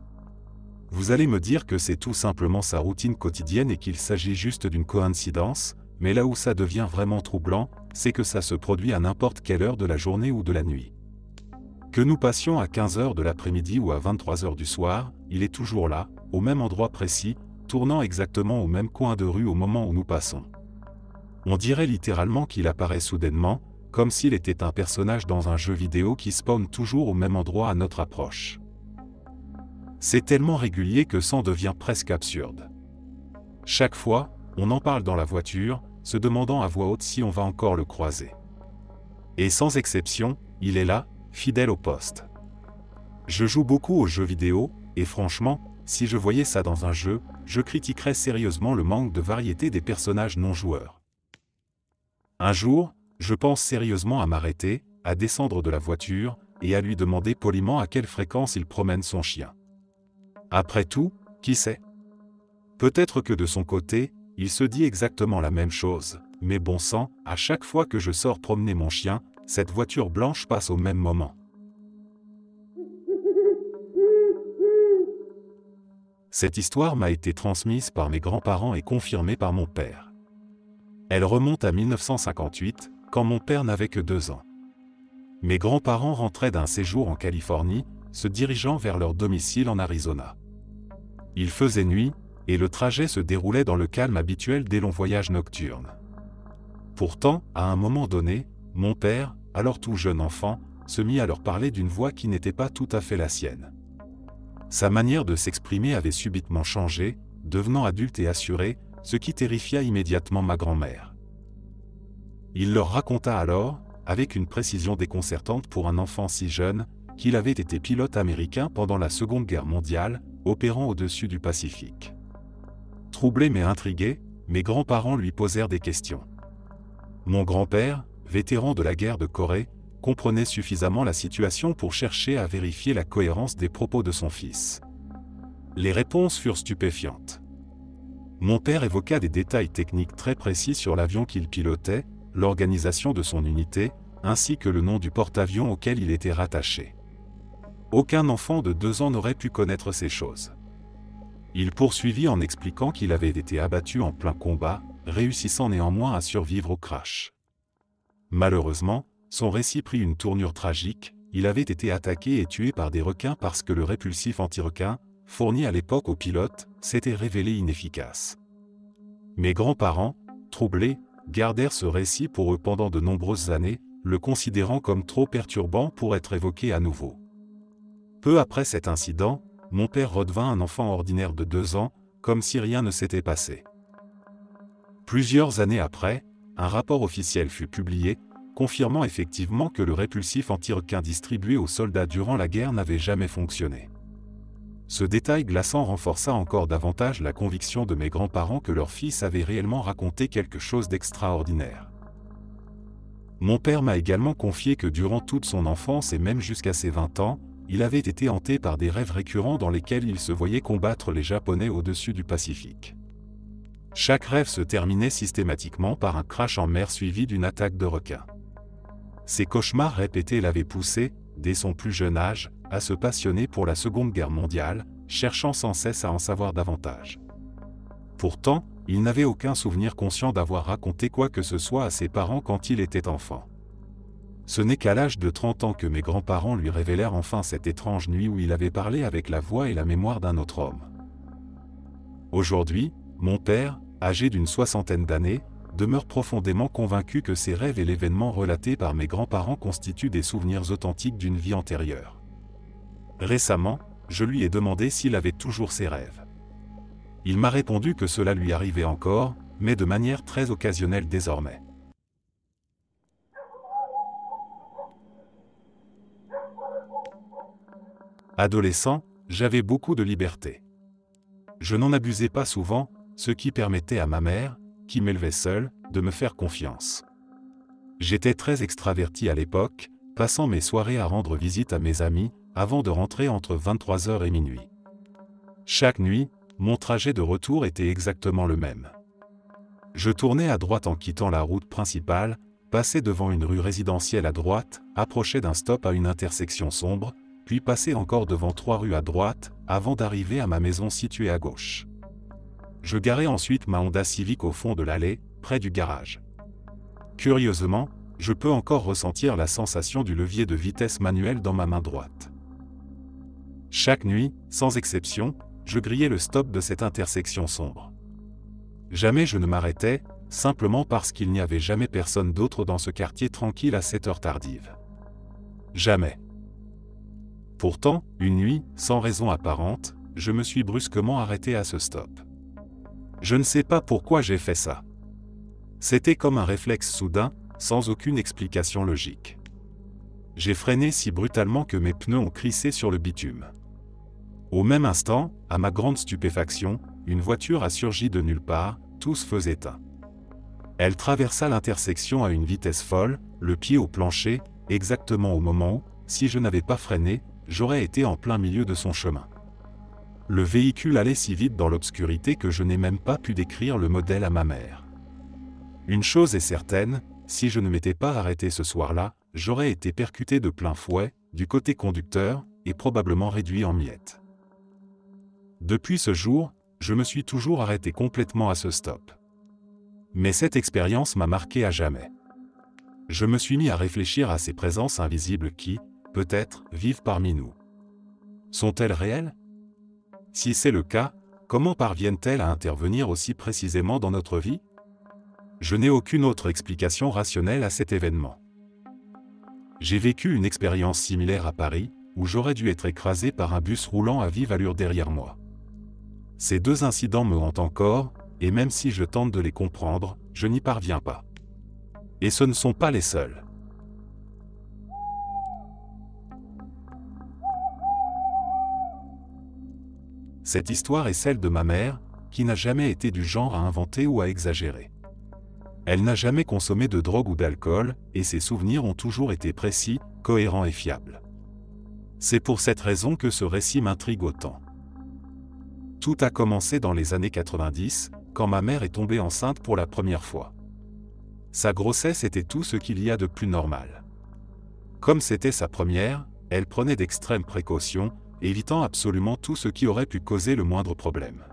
Vous allez me dire que c'est tout simplement sa routine quotidienne et qu'il s'agit juste d'une coïncidence, mais là où ça devient vraiment troublant, c'est que ça se produit à n'importe quelle heure de la journée ou de la nuit. Que nous passions à 15h de l'après-midi ou à 23h du soir, il est toujours là, au même endroit précis, tournant exactement au même coin de rue au moment où nous passons. On dirait littéralement qu'il apparaît soudainement, comme s'il était un personnage dans un jeu vidéo qui spawn toujours au même endroit à notre approche. C'est tellement régulier que ça en devient presque absurde. Chaque fois, on en parle dans la voiture, se demandant à voix haute si on va encore le croiser. Et sans exception, il est là, fidèle au poste. Je joue beaucoup aux jeux vidéo, et franchement, si je voyais ça dans un jeu, je critiquerais sérieusement le manque de variété des personnages non-joueurs. Un jour, je pense sérieusement à m'arrêter, à descendre de la voiture, et à lui demander poliment à quelle fréquence il promène son chien. Après tout, qui sait? Peut-être que de son côté, il se dit exactement la même chose, mais bon sang, à chaque fois que je sors promener mon chien, cette voiture blanche passe au même moment. Cette histoire m'a été transmise par mes grands-parents et confirmée par mon père. Elle remonte à 1958, quand mon père n'avait que 2 ans. Mes grands-parents rentraient d'un séjour en Californie, se dirigeant vers leur domicile en Arizona. Il faisait nuit, et le trajet se déroulait dans le calme habituel des longs voyages nocturnes. Pourtant, à un moment donné, mon père, alors tout jeune enfant, se mit à leur parler d'une voix qui n'était pas tout à fait la sienne. Sa manière de s'exprimer avait subitement changé, devenant adulte et assuré, ce qui terrifia immédiatement ma grand-mère. Il leur raconta alors, avec une précision déconcertante pour un enfant si jeune, qu'il avait été pilote américain pendant la Seconde Guerre mondiale, opérant au-dessus du Pacifique. Troublé mais intrigué, mes grands-parents lui posèrent des questions. Mon grand-père, vétéran de la guerre de Corée, comprenait suffisamment la situation pour chercher à vérifier la cohérence des propos de son fils. Les réponses furent stupéfiantes. Mon père évoqua des détails techniques très précis sur l'avion qu'il pilotait, l'organisation de son unité, ainsi que le nom du porte-avions auquel il était rattaché. Aucun enfant de 2 ans n'aurait pu connaître ces choses. Il poursuivit en expliquant qu'il avait été abattu en plein combat, réussissant néanmoins à survivre au crash. Malheureusement, son récit prit une tournure tragique, il avait été attaqué et tué par des requins parce que le répulsif anti-requin, fourni à l'époque aux pilotes, s'était révélé inefficace. Mes grands-parents, troublés, gardèrent ce récit pour eux pendant de nombreuses années, le considérant comme trop perturbant pour être évoqué à nouveau. Peu après cet incident, mon père redevint un enfant ordinaire de 2 ans, comme si rien ne s'était passé. Plusieurs années après, un rapport officiel fut publié, confirmant effectivement que le répulsif anti-requin distribué aux soldats durant la guerre n'avait jamais fonctionné. Ce détail glaçant renforça encore davantage la conviction de mes grands-parents que leur fils avait réellement raconté quelque chose d'extraordinaire. Mon père m'a également confié que durant toute son enfance et même jusqu'à ses 20 ans, il avait été hanté par des rêves récurrents dans lesquels il se voyait combattre les Japonais au-dessus du Pacifique. Chaque rêve se terminait systématiquement par un crash en mer suivi d'une attaque de requins. Ces cauchemars répétés l'avaient poussé, dès son plus jeune âge, à se passionner pour la Seconde Guerre mondiale, cherchant sans cesse à en savoir davantage. Pourtant, il n'avait aucun souvenir conscient d'avoir raconté quoi que ce soit à ses parents quand il était enfant. Ce n'est qu'à l'âge de 30 ans que mes grands-parents lui révélèrent enfin cette étrange nuit où il avait parlé avec la voix et la mémoire d'un autre homme. Aujourd'hui, mon père, âgé d'une 60aine d'années, demeure profondément convaincu que ces rêves et l'événement relaté par mes grands-parents constituent des souvenirs authentiques d'une vie antérieure. Récemment, je lui ai demandé s'il avait toujours ces rêves. Il m'a répondu que cela lui arrivait encore, mais de manière très occasionnelle désormais. Adolescent, j'avais beaucoup de liberté. Je n'en abusais pas souvent, ce qui permettait à ma mère, qui m'élevait seule, de me faire confiance. J'étais très extraverti à l'époque, passant mes soirées à rendre visite à mes amis, avant de rentrer entre 23h et minuit. Chaque nuit, mon trajet de retour était exactement le même. Je tournais à droite en quittant la route principale, passais devant une rue résidentielle à droite, approchais d'un stop à une intersection sombre, puis passais encore devant 3 rues à droite, avant d'arriver à ma maison située à gauche. Je garais ensuite ma Honda Civic au fond de l'allée, près du garage. Curieusement, je peux encore ressentir la sensation du levier de vitesse manuel dans ma main droite. Chaque nuit, sans exception, je grillais le stop de cette intersection sombre. Jamais je ne m'arrêtais, simplement parce qu'il n'y avait jamais personne d'autre dans ce quartier tranquille à cette heure tardive. Jamais. Pourtant, une nuit, sans raison apparente, je me suis brusquement arrêté à ce stop. Je ne sais pas pourquoi j'ai fait ça. C'était comme un réflexe soudain, sans aucune explication logique. J'ai freiné si brutalement que mes pneus ont crissé sur le bitume. Au même instant, à ma grande stupéfaction, une voiture a surgi de nulle part, tous feux éteints. Elle traversa l'intersection à une vitesse folle, le pied au plancher, exactement au moment où, si je n'avais pas freiné, j'aurais été en plein milieu de son chemin. Le véhicule allait si vite dans l'obscurité que je n'ai même pas pu décrire le modèle à ma mère. Une chose est certaine, si je ne m'étais pas arrêté ce soir-là, j'aurais été percuté de plein fouet, du côté conducteur, et probablement réduit en miettes. Depuis ce jour, je me suis toujours arrêté complètement à ce stop. Mais cette expérience m'a marqué à jamais. Je me suis mis à réfléchir à ces présences invisibles qui, peut-être, vivent parmi nous. Sont-elles réelles ? Si c'est le cas, comment parviennent-elles à intervenir aussi précisément dans notre vie ? Je n'ai aucune autre explication rationnelle à cet événement. J'ai vécu une expérience similaire à Paris, où j'aurais dû être écrasé par un bus roulant à vive allure derrière moi. Ces 2 incidents me hantent encore, et même si je tente de les comprendre, je n'y parviens pas. Et ce ne sont pas les seuls. Cette histoire est celle de ma mère, qui n'a jamais été du genre à inventer ou à exagérer. Elle n'a jamais consommé de drogue ou d'alcool, et ses souvenirs ont toujours été précis, cohérents et fiables. C'est pour cette raison que ce récit m'intrigue autant. Tout a commencé dans les années 90, quand ma mère est tombée enceinte pour la première fois. Sa grossesse était tout ce qu'il y a de plus normal. Comme c'était sa première, elle prenait d'extrêmes précautions, évitant absolument tout ce qui aurait pu causer le moindre problème.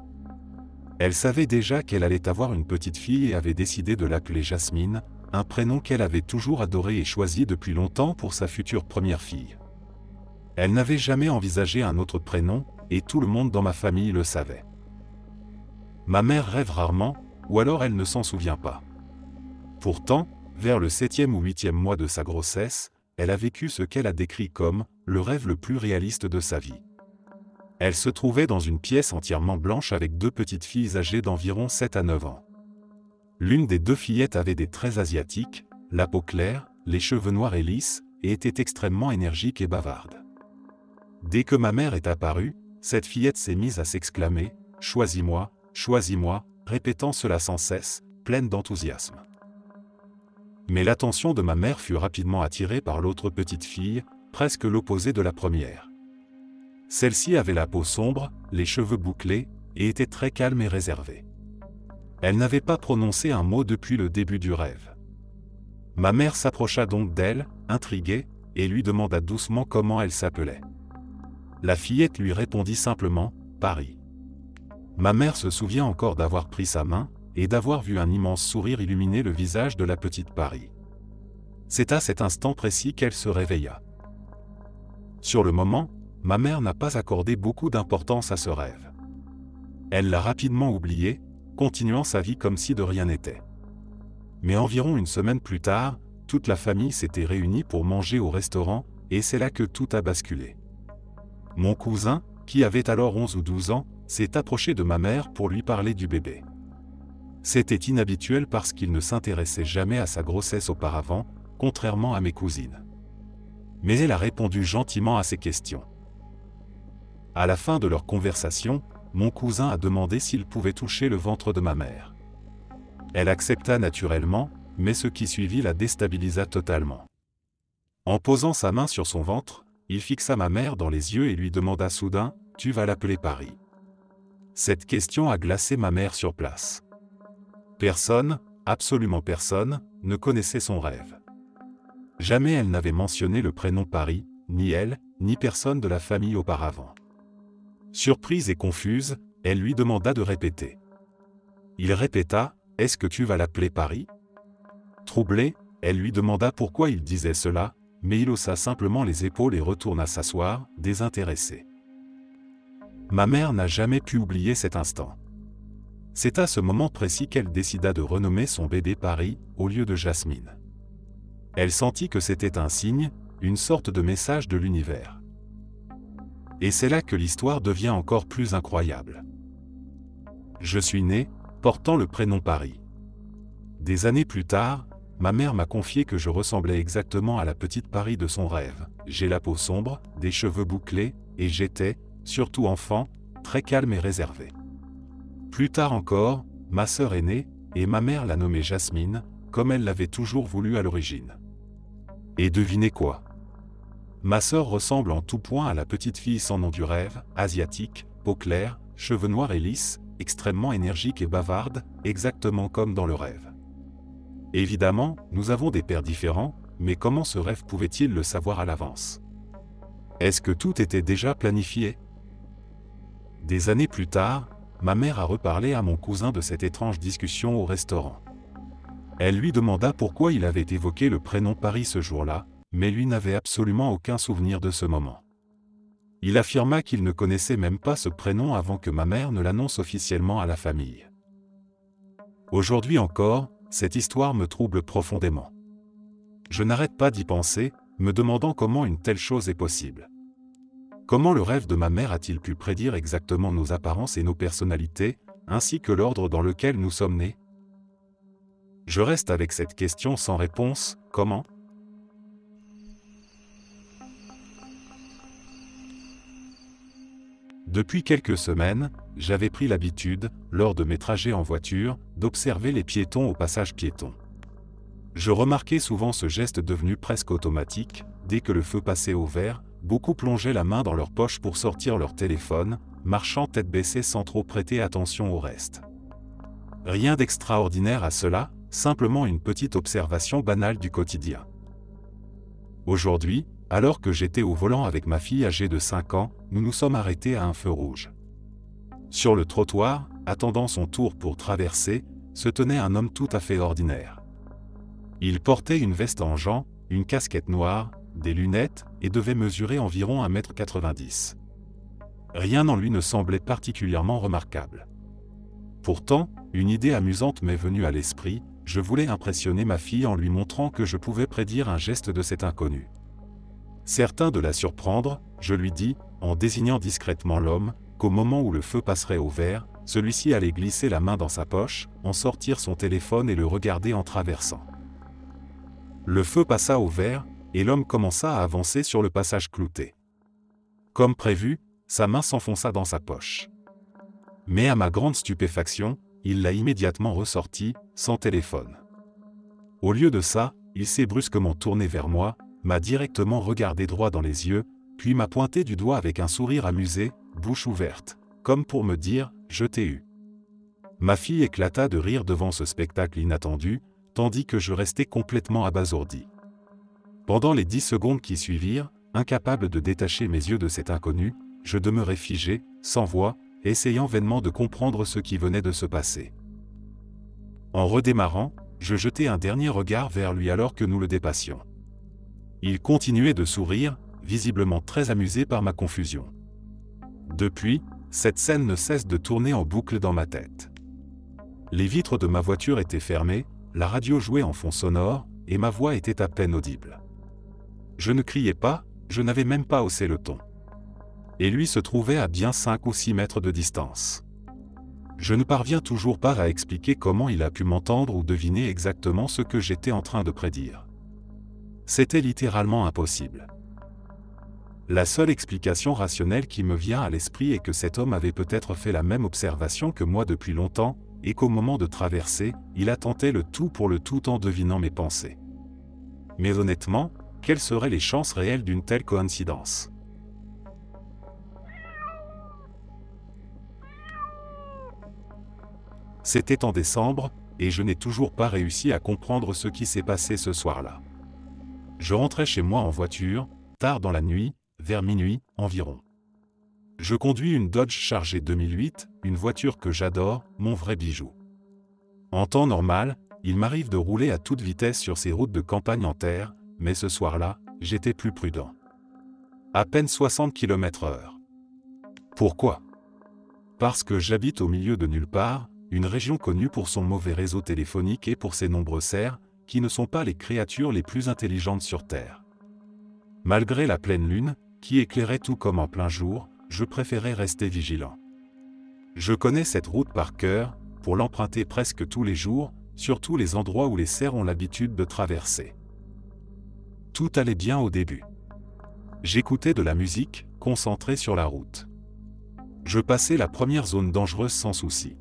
Elle savait déjà qu'elle allait avoir une petite fille et avait décidé de l'appeler Jasmine, un prénom qu'elle avait toujours adoré et choisi depuis longtemps pour sa future première fille. Elle n'avait jamais envisagé un autre prénom, et tout le monde dans ma famille le savait. Ma mère rêve rarement, ou alors elle ne s'en souvient pas. Pourtant, vers le 7e ou 8e mois de sa grossesse, elle a vécu ce qu'elle a décrit comme « le rêve le plus réaliste de sa vie ». Elle se trouvait dans une pièce entièrement blanche avec 2 petites filles âgées d'environ 7 à 9 ans. L'une des 2 fillettes avait des traits asiatiques, la peau claire, les cheveux noirs et lisses, et était extrêmement énergique et bavarde. Dès que ma mère est apparue, cette fillette s'est mise à s'exclamer « Choisis-moi, choisis-moi », répétant cela sans cesse, pleine d'enthousiasme. Mais l'attention de ma mère fut rapidement attirée par l'autre petite fille, presque l'opposé de la première. Celle-ci avait la peau sombre, les cheveux bouclés, et était très calme et réservée. Elle n'avait pas prononcé un mot depuis le début du rêve. Ma mère s'approcha donc d'elle, intriguée, et lui demanda doucement comment elle s'appelait. La fillette lui répondit simplement « Paris ». Ma mère se souvient encore d'avoir pris sa main, et d'avoir vu un immense sourire illuminer le visage de la petite Paris. C'est à cet instant précis qu'elle se réveilla. Sur le moment, ma mère n'a pas accordé beaucoup d'importance à ce rêve. Elle l'a rapidement oublié, continuant sa vie comme si de rien n'était. Mais environ une semaine plus tard, toute la famille s'était réunie pour manger au restaurant, et c'est là que tout a basculé. Mon cousin, qui avait alors 11 ou 12 ans, s'est approché de ma mère pour lui parler du bébé. C'était inhabituel parce qu'il ne s'intéressait jamais à sa grossesse auparavant, contrairement à mes cousines. Mais elle a répondu gentiment à ses questions. À la fin de leur conversation, mon cousin a demandé s'il pouvait toucher le ventre de ma mère. Elle accepta naturellement, mais ce qui suivit la déstabilisa totalement. En posant sa main sur son ventre, il fixa ma mère dans les yeux et lui demanda soudain « Tu vas l'appeler Paris ?» Cette question a glacé ma mère sur place. Personne, absolument personne, ne connaissait son rêve. Jamais elle n'avait mentionné le prénom Paris, ni elle, ni personne de la famille auparavant. Surprise et confuse, elle lui demanda de répéter. Il répéta « Est-ce que tu vas l'appeler Paris ?» Troublée, elle lui demanda pourquoi il disait cela, mais il haussa simplement les épaules et retourna s'asseoir, désintéressé. Ma mère n'a jamais pu oublier cet instant. C'est à ce moment précis qu'elle décida de renommer son bébé Paris, au lieu de Jasmine. Elle sentit que c'était un signe, une sorte de message de l'univers. Et c'est là que l'histoire devient encore plus incroyable. Je suis né, portant le prénom Paris. Des années plus tard, ma mère m'a confié que je ressemblais exactement à la petite Paris de son rêve. J'ai la peau sombre, des cheveux bouclés, et j'étais, surtout enfant, très calme et réservé. Plus tard encore, ma sœur est née, et ma mère l'a nommée Jasmine, comme elle l'avait toujours voulu à l'origine. Et devinez quoi? Ma sœur ressemble en tout point à la petite fille sans nom du rêve, asiatique, peau claire, cheveux noirs et lisses, extrêmement énergique et bavarde, exactement comme dans le rêve. Évidemment, nous avons des pères différents, mais comment ce rêve pouvait-il le savoir à l'avance? Est-ce que tout était déjà planifié? Des années plus tard, ma mère a reparlé à mon cousin de cette étrange discussion au restaurant. Elle lui demanda pourquoi il avait évoqué le prénom Paris ce jour-là, mais lui n'avait absolument aucun souvenir de ce moment. Il affirma qu'il ne connaissait même pas ce prénom avant que ma mère ne l'annonce officiellement à la famille. Aujourd'hui encore, cette histoire me trouble profondément. Je n'arrête pas d'y penser, me demandant comment une telle chose est possible. Comment le rêve de ma mère a-t-il pu prédire exactement nos apparences et nos personnalités, ainsi que l'ordre dans lequel nous sommes nés? Je reste avec cette question sans réponse, comment? Depuis quelques semaines, j'avais pris l'habitude, lors de mes trajets en voiture, d'observer les piétons au passage piéton. Je remarquais souvent ce geste devenu presque automatique, dès que le feu passait au vert, beaucoup plongeaient la main dans leur poche pour sortir leur téléphone, marchant tête baissée sans trop prêter attention au reste. Rien d'extraordinaire à cela, simplement une petite observation banale du quotidien. Aujourd'hui, alors que j'étais au volant avec ma fille âgée de 5 ans, nous nous sommes arrêtés à un feu rouge. Sur le trottoir, attendant son tour pour traverser, se tenait un homme tout à fait ordinaire. Il portait une veste en jean, une casquette noire, des lunettes, et devait mesurer environ 1,90 m. Rien en lui ne semblait particulièrement remarquable. Pourtant, une idée amusante m'est venue à l'esprit, je voulais impressionner ma fille en lui montrant que je pouvais prédire un geste de cet inconnu. Certain de la surprendre, je lui dis, en désignant discrètement l'homme, qu'au moment où le feu passerait au vert, celui-ci allait glisser la main dans sa poche, en sortir son téléphone et le regarder en traversant. Le feu passa au vert, et l'homme commença à avancer sur le passage clouté. Comme prévu, sa main s'enfonça dans sa poche. Mais à ma grande stupéfaction, il l'a immédiatement ressorti, sans téléphone. Au lieu de ça, il s'est brusquement tourné vers moi, m'a directement regardé droit dans les yeux, puis m'a pointé du doigt avec un sourire amusé, bouche ouverte, comme pour me dire « je t'ai eu ». Ma fille éclata de rire devant ce spectacle inattendu, tandis que je restais complètement abasourdi. Pendant les 10 secondes qui suivirent, incapable de détacher mes yeux de cet inconnu, je demeurais figé, sans voix, essayant vainement de comprendre ce qui venait de se passer. En redémarrant, je jetai un dernier regard vers lui alors que nous le dépassions. Il continuait de sourire, visiblement très amusé par ma confusion. Depuis, cette scène ne cesse de tourner en boucle dans ma tête. Les vitres de ma voiture étaient fermées, la radio jouait en fond sonore, et ma voix était à peine audible. Je ne criais pas, je n'avais même pas haussé le ton. Et lui se trouvait à bien 5 ou 6 mètres de distance. Je ne parviens toujours pas à expliquer comment il a pu m'entendre ou deviner exactement ce que j'étais en train de prédire. C'était littéralement impossible. La seule explication rationnelle qui me vient à l'esprit est que cet homme avait peut-être fait la même observation que moi depuis longtemps, et qu'au moment de traverser, il a tenté le tout pour le tout en devinant mes pensées. Mais honnêtement, quelles seraient les chances réelles d'une telle coïncidence ? C'était en décembre, et je n'ai toujours pas réussi à comprendre ce qui s'est passé ce soir-là. Je rentrais chez moi en voiture, tard dans la nuit, vers minuit environ. Je conduis une Dodge Charger 2008, une voiture que j'adore, mon vrai bijou. En temps normal, il m'arrive de rouler à toute vitesse sur ces routes de campagne en terre, mais ce soir-là, j'étais plus prudent. À peine 60 km/h. Pourquoi ? Parce que j'habite au milieu de nulle part, une région connue pour son mauvais réseau téléphonique et pour ses nombreux cerfs, qui ne sont pas les créatures les plus intelligentes sur Terre. Malgré la pleine lune, qui éclairait tout comme en plein jour, je préférais rester vigilant. Je connais cette route par cœur, pour l'emprunter presque tous les jours, surtout les endroits où les cerfs ont l'habitude de traverser. Tout allait bien au début. J'écoutais de la musique, concentré sur la route. Je passais la première zone dangereuse sans souci.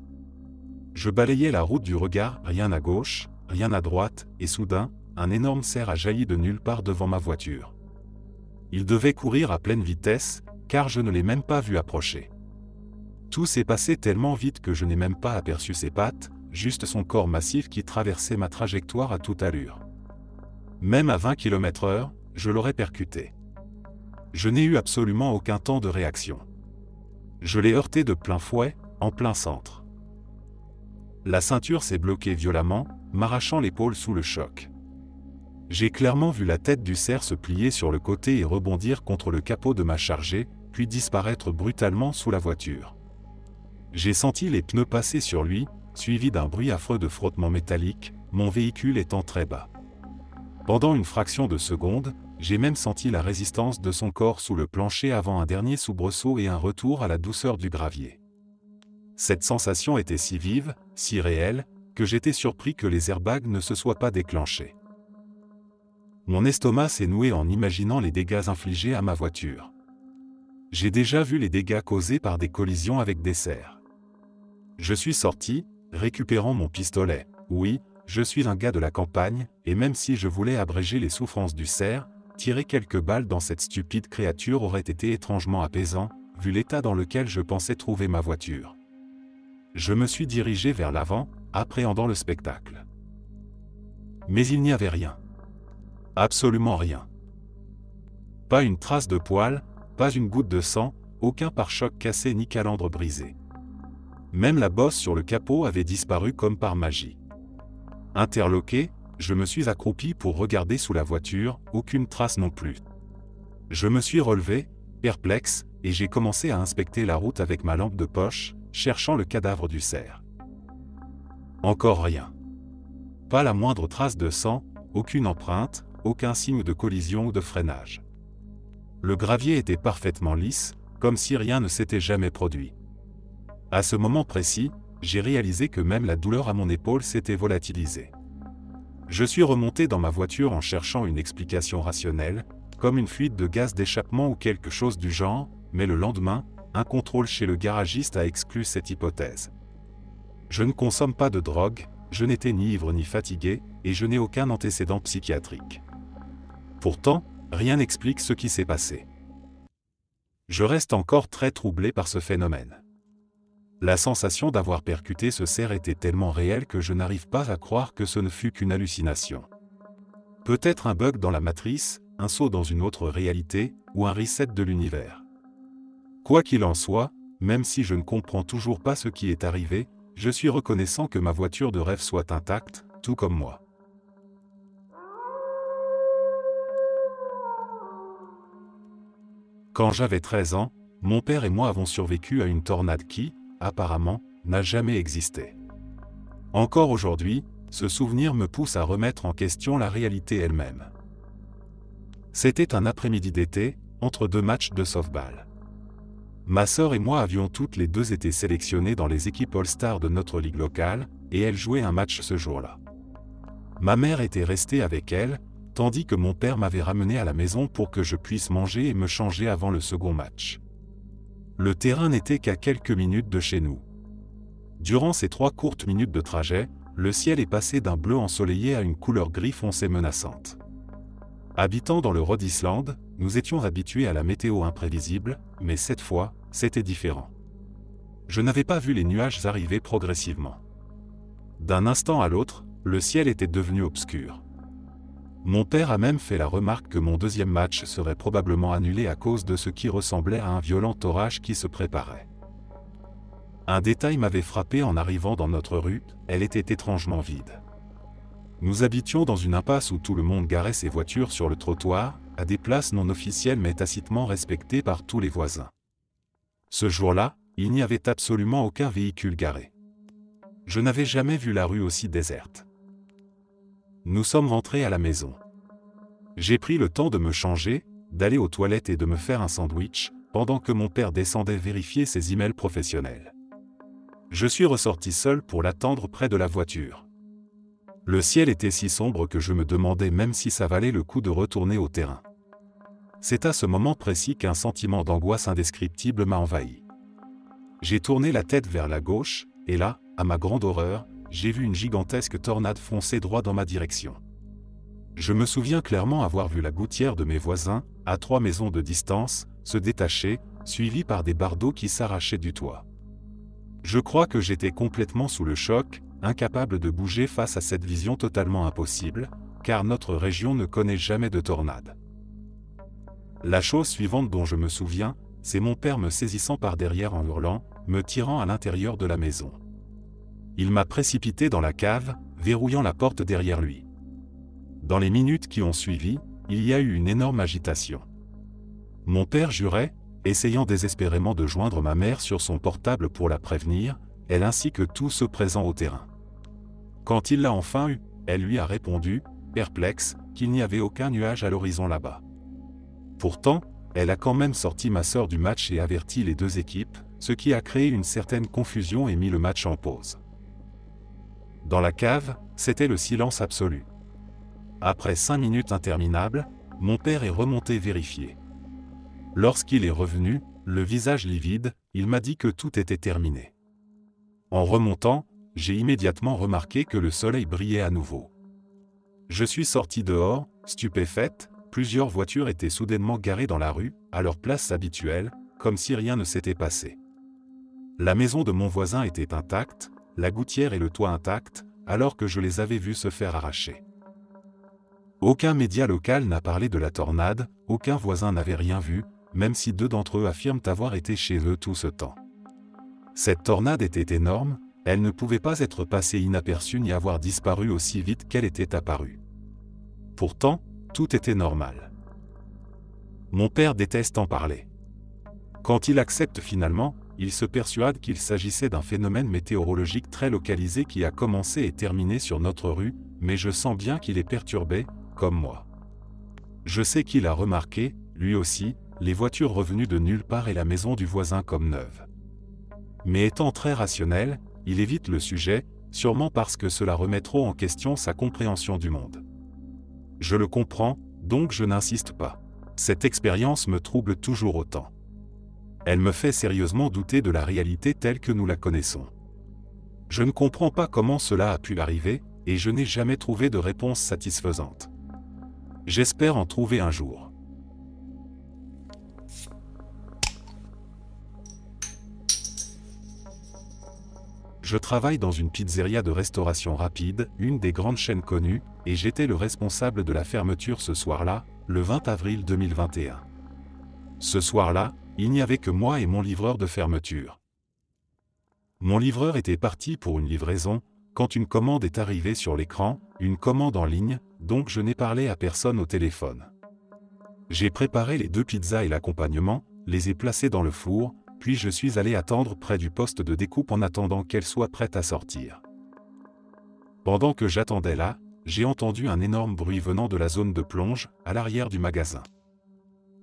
Je balayais la route du regard, rien à gauche, rien à droite, et soudain, un énorme cerf a jailli de nulle part devant ma voiture. Il devait courir à pleine vitesse, car je ne l'ai même pas vu approcher. Tout s'est passé tellement vite que je n'ai même pas aperçu ses pattes, juste son corps massif qui traversait ma trajectoire à toute allure. Même à 20 km/h, je l'aurais percuté. Je n'ai eu absolument aucun temps de réaction. Je l'ai heurté de plein fouet, en plein centre. La ceinture s'est bloquée violemment, m'arrachant l'épaule sous le choc. J'ai clairement vu la tête du cerf se plier sur le côté et rebondir contre le capot de ma Charger, puis disparaître brutalement sous la voiture. J'ai senti les pneus passer sur lui, suivi d'un bruit affreux de frottement métallique, mon véhicule étant très bas. Pendant une fraction de seconde, j'ai même senti la résistance de son corps sous le plancher avant un dernier soubresaut et un retour à la douceur du gravier. Cette sensation était si vive, si réelle, que j'étais surpris que les airbags ne se soient pas déclenchés. Mon estomac s'est noué en imaginant les dégâts infligés à ma voiture. J'ai déjà vu les dégâts causés par des collisions avec des cerfs. Je suis sorti, récupérant mon pistolet. Oui, je suis un gars de la campagne, et même si je voulais abréger les souffrances du cerf, tirer quelques balles dans cette stupide créature aurait été étrangement apaisant, vu l'état dans lequel je pensais trouver ma voiture. Je me suis dirigé vers l'avant, appréhendant le spectacle. Mais il n'y avait rien. Absolument rien. Pas une trace de poil, pas une goutte de sang, aucun pare-choc cassé ni calandre brisé. Même la bosse sur le capot avait disparu comme par magie. Interloqué, je me suis accroupi pour regarder sous la voiture, aucune trace non plus. Je me suis relevé, perplexe, et j'ai commencé à inspecter la route avec ma lampe de poche, cherchant le cadavre du cerf. Encore rien. Pas la moindre trace de sang, aucune empreinte, aucun signe de collision ou de freinage. Le gravier était parfaitement lisse, comme si rien ne s'était jamais produit. À ce moment précis, j'ai réalisé que même la douleur à mon épaule s'était volatilisée. Je suis remonté dans ma voiture en cherchant une explication rationnelle, comme une fuite de gaz d'échappement ou quelque chose du genre, mais le lendemain, un contrôle chez le garagiste a exclu cette hypothèse. Je ne consomme pas de drogue, je n'étais ni ivre ni fatigué, et je n'ai aucun antécédent psychiatrique. Pourtant, rien n'explique ce qui s'est passé. Je reste encore très troublé par ce phénomène. La sensation d'avoir percuté ce cerf était tellement réelle que je n'arrive pas à croire que ce ne fut qu'une hallucination. Peut-être un bug dans la matrice, un saut dans une autre réalité, ou un reset de l'univers. Quoi qu'il en soit, même si je ne comprends toujours pas ce qui est arrivé, je suis reconnaissant que ma voiture de rêve soit intacte, tout comme moi. Quand j'avais 13 ans, mon père et moi avons survécu à une tornade qui, apparemment, n'a jamais existé. Encore aujourd'hui, ce souvenir me pousse à remettre en question la réalité elle-même. C'était un après-midi d'été, entre deux matchs de softball. Ma sœur et moi avions toutes les deux été sélectionnées dans les équipes All-Star de notre ligue locale, et elle jouait un match ce jour-là. Ma mère était restée avec elle, tandis que mon père m'avait ramené à la maison pour que je puisse manger et me changer avant le second match. Le terrain n'était qu'à quelques minutes de chez nous. Durant ces 3 courtes minutes de trajet, le ciel est passé d'un bleu ensoleillé à une couleur gris foncé menaçante. Habitant dans le Rhode Island, nous étions habitués à la météo imprévisible, mais cette fois, c'était différent. Je n'avais pas vu les nuages arriver progressivement. D'un instant à l'autre, le ciel était devenu obscur. Mon père a même fait la remarque que mon deuxième match serait probablement annulé à cause de ce qui ressemblait à un violent orage qui se préparait. Un détail m'avait frappé en arrivant dans notre rue, elle était étrangement vide. Nous habitions dans une impasse où tout le monde garait ses voitures sur le trottoir, à des places non officielles mais tacitement respectées par tous les voisins. Ce jour-là, il n'y avait absolument aucun véhicule garé. Je n'avais jamais vu la rue aussi déserte. Nous sommes rentrés à la maison. J'ai pris le temps de me changer, d'aller aux toilettes et de me faire un sandwich, pendant que mon père descendait vérifier ses emails professionnels. Je suis ressorti seul pour l'attendre près de la voiture. Le ciel était si sombre que je me demandais même si ça valait le coup de retourner au terrain. C'est à ce moment précis qu'un sentiment d'angoisse indescriptible m'a envahi. J'ai tourné la tête vers la gauche, et là, à ma grande horreur, j'ai vu une gigantesque tornade foncer droit dans ma direction. Je me souviens clairement avoir vu la gouttière de mes voisins, à 3 maisons de distance, se détacher, suivie par des bardeaux qui s'arrachaient du toit. Je crois que j'étais complètement sous le choc, incapable de bouger face à cette vision totalement impossible, car notre région ne connaît jamais de tornade. La chose suivante dont je me souviens, c'est mon père me saisissant par derrière en hurlant, me tirant à l'intérieur de la maison. Il m'a précipité dans la cave, verrouillant la porte derrière lui. Dans les minutes qui ont suivi, il y a eu une énorme agitation. Mon père jurait, essayant désespérément de joindre ma mère sur son portable pour la prévenir, elle ainsi que tous ceux présents au terrain. Quand il l'a enfin eu, elle lui a répondu, perplexe, qu'il n'y avait aucun nuage à l'horizon là-bas. Pourtant, elle a quand même sorti ma sœur du match et averti les 2 équipes, ce qui a créé une certaine confusion et mis le match en pause. Dans la cave, c'était le silence absolu. Après 5 minutes interminables, mon père est remonté vérifier. Lorsqu'il est revenu, le visage livide, il m'a dit que tout était terminé. En remontant, j'ai immédiatement remarqué que le soleil brillait à nouveau. Je suis sorti dehors, stupéfaite, plusieurs voitures étaient soudainement garées dans la rue, à leur place habituelle, comme si rien ne s'était passé. La maison de mon voisin était intacte, la gouttière et le toit intacts, alors que je les avais vus se faire arracher. Aucun média local n'a parlé de la tornade, aucun voisin n'avait rien vu, même si 2 d'entre eux affirment avoir été chez eux tout ce temps. Cette tornade était énorme, elle ne pouvait pas être passée inaperçue ni avoir disparu aussi vite qu'elle était apparue. Pourtant, tout était normal. Mon père déteste en parler. Quand il accepte finalement, il se persuade qu'il s'agissait d'un phénomène météorologique très localisé qui a commencé et terminé sur notre rue, mais je sens bien qu'il est perturbé, comme moi. Je sais qu'il a remarqué, lui aussi, les voitures revenues de nulle part et la maison du voisin comme neuve. Mais étant très rationnel, il évite le sujet, sûrement parce que cela remet trop en question sa compréhension du monde. Je le comprends, donc je n'insiste pas. Cette expérience me trouble toujours autant. Elle me fait sérieusement douter de la réalité telle que nous la connaissons. Je ne comprends pas comment cela a pu arriver, et je n'ai jamais trouvé de réponse satisfaisante. J'espère en trouver un jour. Je travaille dans une pizzeria de restauration rapide, une des grandes chaînes connues, et j'étais le responsable de la fermeture ce soir-là, le 20 avril 2021. Ce soir-là, il n'y avait que moi et mon livreur de fermeture. Mon livreur était parti pour une livraison, quand une commande est arrivée sur l'écran, une commande en ligne, donc je n'ai parlé à personne au téléphone. J'ai préparé les 2 pizzas et l'accompagnement, les ai placées dans le four, puis je suis allé attendre près du poste de découpe en attendant qu'elles soient prêtes à sortir. Pendant que j'attendais là, j'ai entendu un énorme bruit venant de la zone de plonge, à l'arrière du magasin.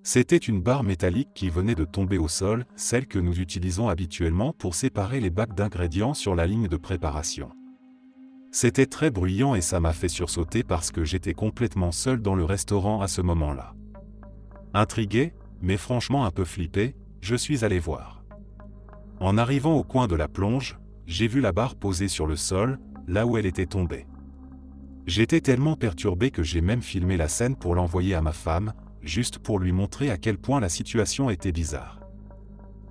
C'était une barre métallique qui venait de tomber au sol, celle que nous utilisons habituellement pour séparer les bacs d'ingrédients sur la ligne de préparation. C'était très bruyant et ça m'a fait sursauter parce que j'étais complètement seul dans le restaurant à ce moment-là. Intrigué, mais franchement un peu flippé, je suis allé voir. En arrivant au coin de la plonge, j'ai vu la barre posée sur le sol, là où elle était tombée. J'étais tellement perturbé que j'ai même filmé la scène pour l'envoyer à ma femme, juste pour lui montrer à quel point la situation était bizarre.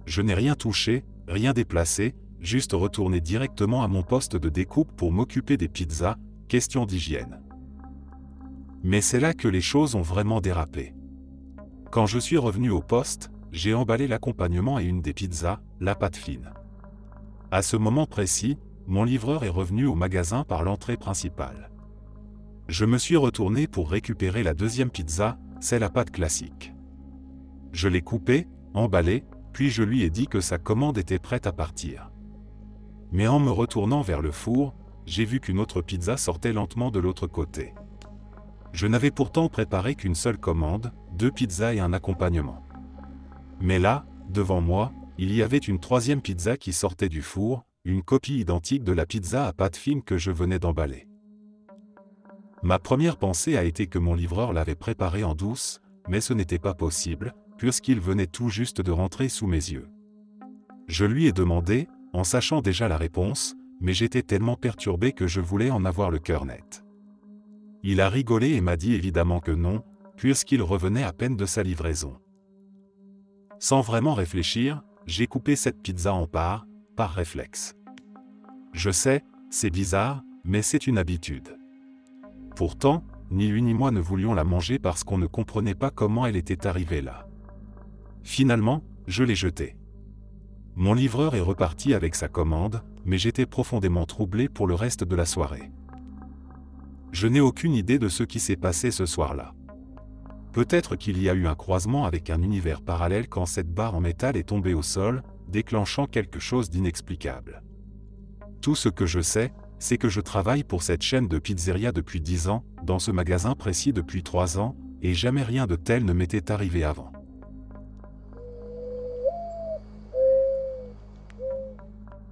Je n'ai rien touché, rien déplacé, juste retourné directement à mon poste de découpe pour m'occuper des pizzas, question d'hygiène. Mais c'est là que les choses ont vraiment dérapé. Quand je suis revenu au poste, j'ai emballé l'accompagnement et une des pizzas, la pâte fine. À ce moment précis, mon livreur est revenu au magasin par l'entrée principale. Je me suis retourné pour récupérer la deuxième pizza, c'est la pâte classique. Je l'ai coupée, emballée, puis je lui ai dit que sa commande était prête à partir. Mais en me retournant vers le four, j'ai vu qu'une autre pizza sortait lentement de l'autre côté. Je n'avais pourtant préparé qu'une seule commande, 2 pizzas et un accompagnement. Mais là, devant moi, il y avait une troisième pizza qui sortait du four, une copie identique de la pizza à pâte fine que je venais d'emballer. Ma première pensée a été que mon livreur l'avait préparée en douce, mais ce n'était pas possible, puisqu'il venait tout juste de rentrer sous mes yeux. Je lui ai demandé, en sachant déjà la réponse, mais j'étais tellement perturbé que je voulais en avoir le cœur net. Il a rigolé et m'a dit évidemment que non, puisqu'il revenait à peine de sa livraison. Sans vraiment réfléchir, j'ai coupé cette pizza en parts, par réflexe. Je sais, c'est bizarre, mais c'est une habitude. Pourtant, ni lui ni moi ne voulions la manger parce qu'on ne comprenait pas comment elle était arrivée là. Finalement, je l'ai jetée. Mon livreur est reparti avec sa commande, mais j'étais profondément troublé pour le reste de la soirée. Je n'ai aucune idée de ce qui s'est passé ce soir-là. Peut-être qu'il y a eu un croisement avec un univers parallèle quand cette barre en métal est tombée au sol, déclenchant quelque chose d'inexplicable. Tout ce que je sais, c'est que je travaille pour cette chaîne de pizzeria depuis 10 ans, dans ce magasin précis depuis 3 ans, et jamais rien de tel ne m'était arrivé avant.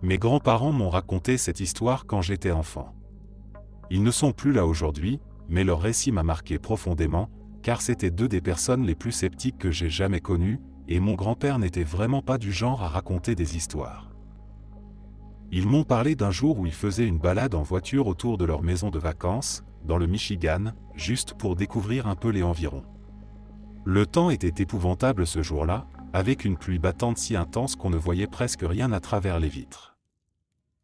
Mes grands-parents m'ont raconté cette histoire quand j'étais enfant. Ils ne sont plus là aujourd'hui, mais leur récit m'a marqué profondément, car c'étaient 2 des personnes les plus sceptiques que j'ai jamais connues, et mon grand-père n'était vraiment pas du genre à raconter des histoires. Ils m'ont parlé d'un jour où ils faisaient une balade en voiture autour de leur maison de vacances, dans le Michigan, juste pour découvrir un peu les environs. Le temps était épouvantable ce jour-là, avec une pluie battante si intense qu'on ne voyait presque rien à travers les vitres.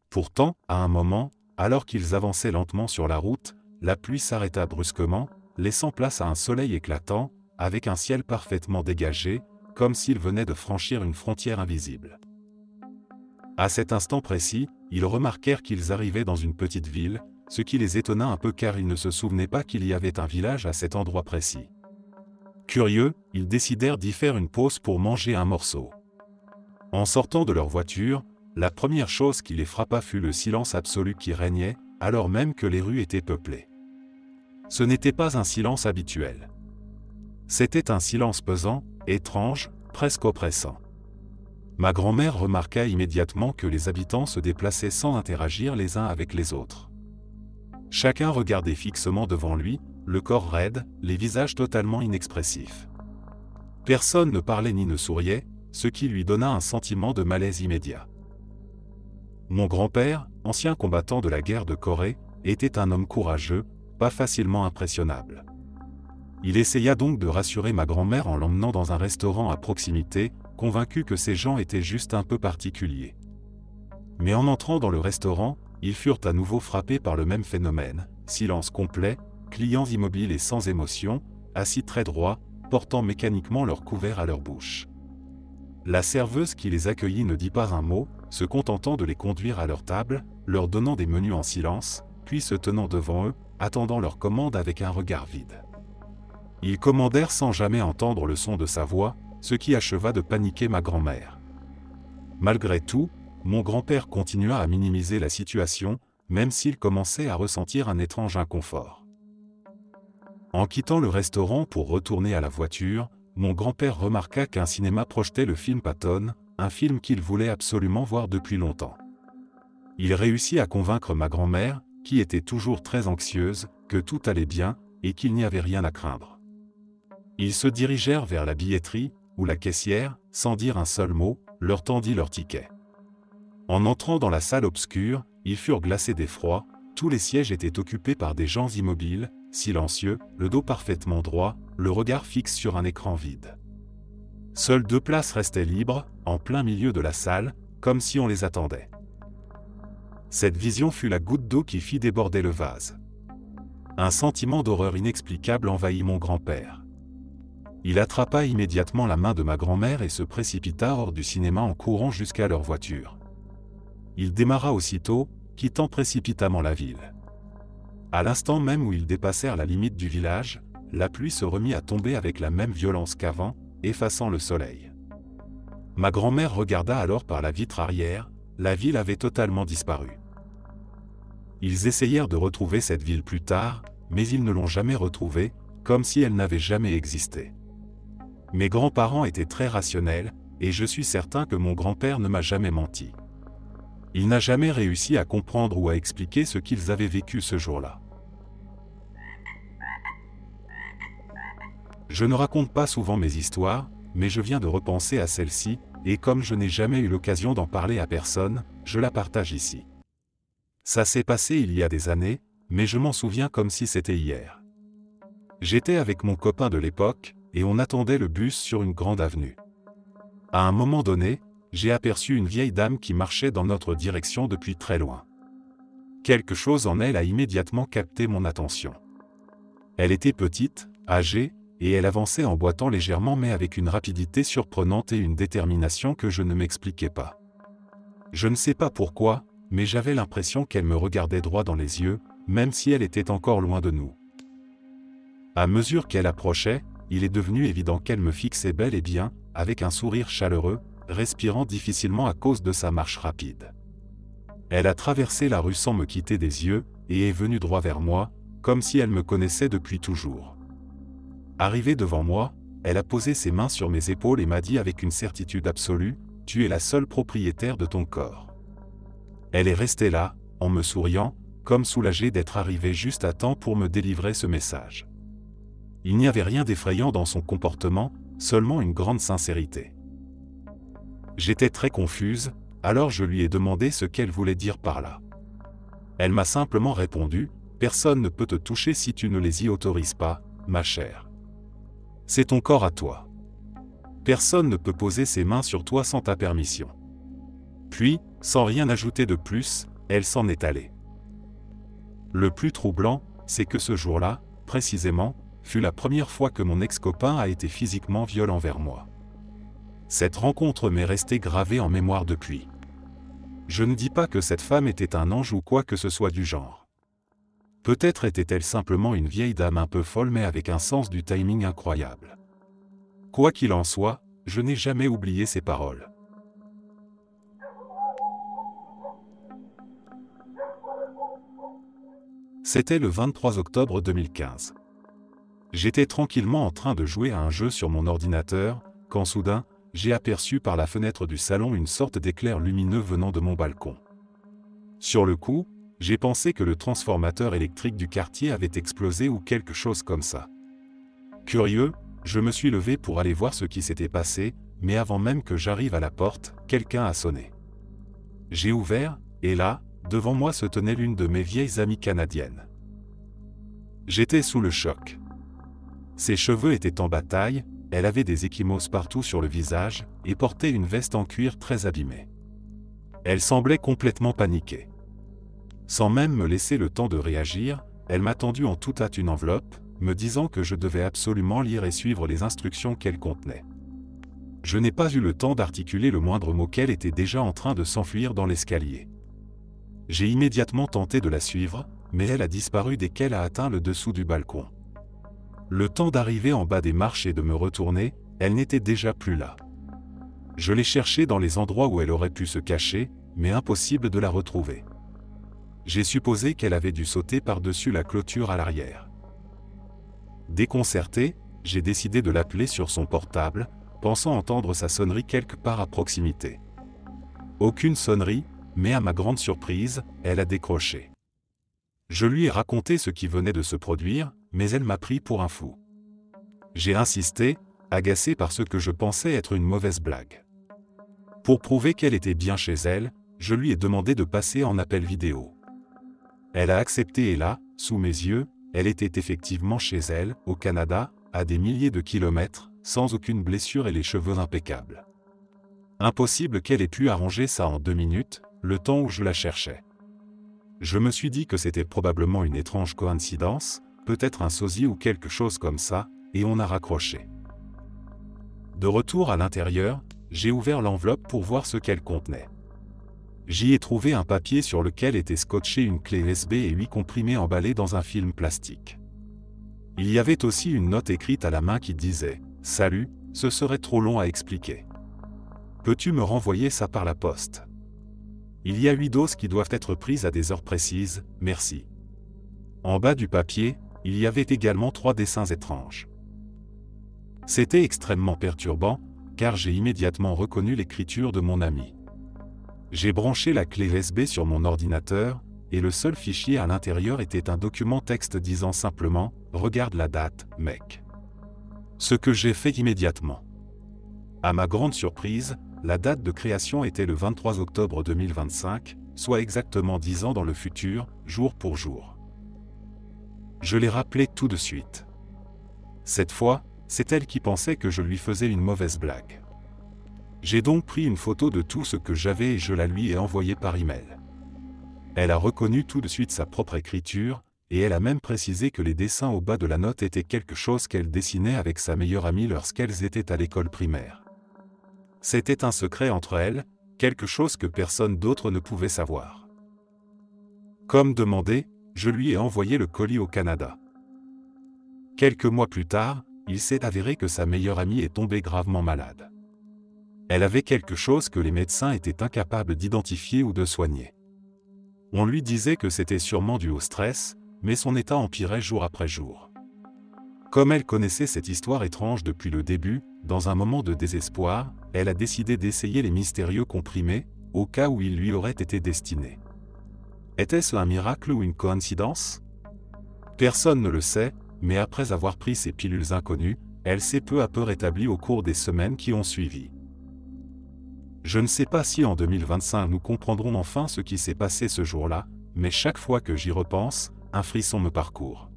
Pourtant, à un moment, alors qu'ils avançaient lentement sur la route, la pluie s'arrêta brusquement, laissant place à un soleil éclatant, avec un ciel parfaitement dégagé, comme s'il venait de franchir une frontière invisible. À cet instant précis, ils remarquèrent qu'ils arrivaient dans une petite ville, ce qui les étonna un peu car ils ne se souvenaient pas qu'il y avait un village à cet endroit précis. Curieux, ils décidèrent d'y faire une pause pour manger un morceau. En sortant de leur voiture, la première chose qui les frappa fut le silence absolu qui régnait, alors même que les rues étaient peuplées. Ce n'était pas un silence habituel. C'était un silence pesant, étrange, presque oppressant. Ma grand-mère remarqua immédiatement que les habitants se déplaçaient sans interagir les uns avec les autres. Chacun regardait fixement devant lui, le corps raide, les visages totalement inexpressifs. Personne ne parlait ni ne souriait, ce qui lui donna un sentiment de malaise immédiat. Mon grand-père, ancien combattant de la guerre de Corée, était un homme courageux, pas facilement impressionnable. Il essaya donc de rassurer ma grand-mère en l'emmenant dans un restaurant à proximité, convaincu que ces gens étaient juste un peu particuliers. Mais en entrant dans le restaurant, ils furent à nouveau frappés par le même phénomène, silence complet, clients immobiles et sans émotion, assis très droits, portant mécaniquement leur couvert à leur bouche. La serveuse qui les accueillit ne dit pas un mot, se contentant de les conduire à leur table, leur donnant des menus en silence, puis se tenant devant eux, attendant leur commande avec un regard vide. Ils commandèrent sans jamais entendre le son de sa voix, ce qui acheva de paniquer ma grand-mère. Malgré tout, mon grand-père continua à minimiser la situation, même s'il commençait à ressentir un étrange inconfort. En quittant le restaurant pour retourner à la voiture, mon grand-père remarqua qu'un cinéma projetait le film Patton, un film qu'il voulait absolument voir depuis longtemps. Il réussit à convaincre ma grand-mère, qui était toujours très anxieuse, que tout allait bien, et qu'il n'y avait rien à craindre. Ils se dirigèrent vers la billetterie, où la caissière, sans dire un seul mot, leur tendit leur ticket. En entrant dans la salle obscure, ils furent glacés d'effroi, tous les sièges étaient occupés par des gens immobiles, silencieux, le dos parfaitement droit, le regard fixe sur un écran vide. Seules 2 places restaient libres, en plein milieu de la salle, comme si on les attendait. Cette vision fut la goutte d'eau qui fit déborder le vase. Un sentiment d'horreur inexplicable envahit mon grand-père. Il attrapa immédiatement la main de ma grand-mère et se précipita hors du cinéma en courant jusqu'à leur voiture. Il démarra aussitôt, quittant précipitamment la ville. À l'instant même où ils dépassèrent la limite du village, la pluie se remit à tomber avec la même violence qu'avant, effaçant le soleil. Ma grand-mère regarda alors par la vitre arrière, la ville avait totalement disparu. Ils essayèrent de retrouver cette ville plus tard, mais ils ne l'ont jamais retrouvée, comme si elle n'avait jamais existé. Mes grands-parents étaient très rationnels, et je suis certain que mon grand-père ne m'a jamais menti. Il n'a jamais réussi à comprendre ou à expliquer ce qu'ils avaient vécu ce jour-là. Je ne raconte pas souvent mes histoires, mais je viens de repenser à celle-ci, et comme je n'ai jamais eu l'occasion d'en parler à personne, je la partage ici. Ça s'est passé il y a des années, mais je m'en souviens comme si c'était hier. J'étais avec mon copain de l'époque, et on attendait le bus sur une grande avenue. À un moment donné, j'ai aperçu une vieille dame qui marchait dans notre direction depuis très loin. Quelque chose en elle a immédiatement capté mon attention. Elle était petite, âgée, et elle avançait en boitant légèrement mais avec une rapidité surprenante et une détermination que je ne m'expliquais pas. Je ne sais pas pourquoi, mais j'avais l'impression qu'elle me regardait droit dans les yeux, même si elle était encore loin de nous. À mesure qu'elle approchait, il est devenu évident qu'elle me fixait bel et bien, avec un sourire chaleureux, respirant difficilement à cause de sa marche rapide. Elle a traversé la rue sans me quitter des yeux, et est venue droit vers moi, comme si elle me connaissait depuis toujours. Arrivée devant moi, elle a posé ses mains sur mes épaules et m'a dit avec une certitude absolue, « Tu es la seule propriétaire de ton corps. » Elle est restée là, en me souriant, comme soulagée d'être arrivée juste à temps pour me délivrer ce message. Il n'y avait rien d'effrayant dans son comportement, seulement une grande sincérité. J'étais très confuse, alors je lui ai demandé ce qu'elle voulait dire par là. Elle m'a simplement répondu, « Personne ne peut te toucher si tu ne les y autorises pas, ma chère. C'est ton corps à toi. Personne ne peut poser ses mains sur toi sans ta permission. » Puis, sans rien ajouter de plus, elle s'en est allée. Le plus troublant, c'est que ce jour-là, précisément, fut la première fois que mon ex-copain a été physiquement violent envers moi. Cette rencontre m'est restée gravée en mémoire depuis. Je ne dis pas que cette femme était un ange ou quoi que ce soit du genre. Peut-être était-elle simplement une vieille dame un peu folle mais avec un sens du timing incroyable. Quoi qu'il en soit, je n'ai jamais oublié ces paroles. C'était le 23 octobre 2015. J'étais tranquillement en train de jouer à un jeu sur mon ordinateur, quand soudain, j'ai aperçu par la fenêtre du salon une sorte d'éclair lumineux venant de mon balcon. Sur le coup, j'ai pensé que le transformateur électrique du quartier avait explosé ou quelque chose comme ça. Curieux, je me suis levé pour aller voir ce qui s'était passé, mais avant même que j'arrive à la porte, quelqu'un a sonné. J'ai ouvert, et là, devant moi se tenait l'une de mes vieilles amies canadiennes. J'étais sous le choc. Ses cheveux étaient en bataille, elle avait des ecchymoses partout sur le visage, et portait une veste en cuir très abîmée. Elle semblait complètement paniquée. Sans même me laisser le temps de réagir, elle m'a tendu en toute hâte une enveloppe, me disant que je devais absolument lire et suivre les instructions qu'elle contenait. Je n'ai pas eu le temps d'articuler le moindre mot qu'elle était déjà en train de s'enfuir dans l'escalier. J'ai immédiatement tenté de la suivre, mais elle a disparu dès qu'elle a atteint le dessous du balcon. Le temps d'arriver en bas des marches et de me retourner, elle n'était déjà plus là. Je l'ai cherchée dans les endroits où elle aurait pu se cacher, mais impossible de la retrouver. J'ai supposé qu'elle avait dû sauter par-dessus la clôture à l'arrière. Déconcerté, j'ai décidé de l'appeler sur son portable, pensant entendre sa sonnerie quelque part à proximité. Aucune sonnerie, mais à ma grande surprise, elle a décroché. Je lui ai raconté ce qui venait de se produire, mais elle m'a pris pour un fou. J'ai insisté, agacé par ce que je pensais être une mauvaise blague. Pour prouver qu'elle était bien chez elle, je lui ai demandé de passer en appel vidéo. Elle a accepté et là, sous mes yeux, elle était effectivement chez elle, au Canada, à des milliers de kilomètres, sans aucune blessure et les cheveux impeccables. Impossible qu'elle ait pu arranger ça en 2 minutes, le temps où je la cherchais. Je me suis dit que c'était probablement une étrange coïncidence, peut-être un sosie ou quelque chose comme ça, et on a raccroché. De retour à l'intérieur, j'ai ouvert l'enveloppe pour voir ce qu'elle contenait. J'y ai trouvé un papier sur lequel était scotché une clé USB et 8 comprimés emballés dans un film plastique. Il y avait aussi une note écrite à la main qui disait « Salut, ce serait trop long à expliquer. Peux-tu me renvoyer ça par la poste ? Il y a 8 doses qui doivent être prises à des heures précises, merci. » En bas du papier, il y avait également 3 dessins étranges. C'était extrêmement perturbant, car j'ai immédiatement reconnu l'écriture de mon ami. J'ai branché la clé USB sur mon ordinateur, et le seul fichier à l'intérieur était un document texte disant simplement « Regarde la date, mec ». Ce que j'ai fait immédiatement. À ma grande surprise, la date de création était le 23 octobre 2025, soit exactement 10 ans dans le futur, jour pour jour. Je l'ai rappelé tout de suite. Cette fois, c'est elle qui pensait que je lui faisais une mauvaise blague. J'ai donc pris une photo de tout ce que j'avais et je la lui ai envoyée par email. Elle a reconnu tout de suite sa propre écriture, et elle a même précisé que les dessins au bas de la note étaient quelque chose qu'elle dessinait avec sa meilleure amie lorsqu'elles étaient à l'école primaire. C'était un secret entre elles, quelque chose que personne d'autre ne pouvait savoir. Comme demandé, je lui ai envoyé le colis au Canada. Quelques mois plus tard, il s'est avéré que sa meilleure amie est tombée gravement malade. Elle avait quelque chose que les médecins étaient incapables d'identifier ou de soigner. On lui disait que c'était sûrement dû au stress, mais son état empirait jour après jour. Comme elle connaissait cette histoire étrange depuis le début, dans un moment de désespoir, elle a décidé d'essayer les mystérieux comprimés, au cas où ils lui auraient été destinés. Était-ce un miracle ou une coïncidence ? Personne ne le sait, mais après avoir pris ces pilules inconnues, elle s'est peu à peu rétablie au cours des semaines qui ont suivi. Je ne sais pas si en 2025 nous comprendrons enfin ce qui s'est passé ce jour-là, mais chaque fois que j'y repense, un frisson me parcourt.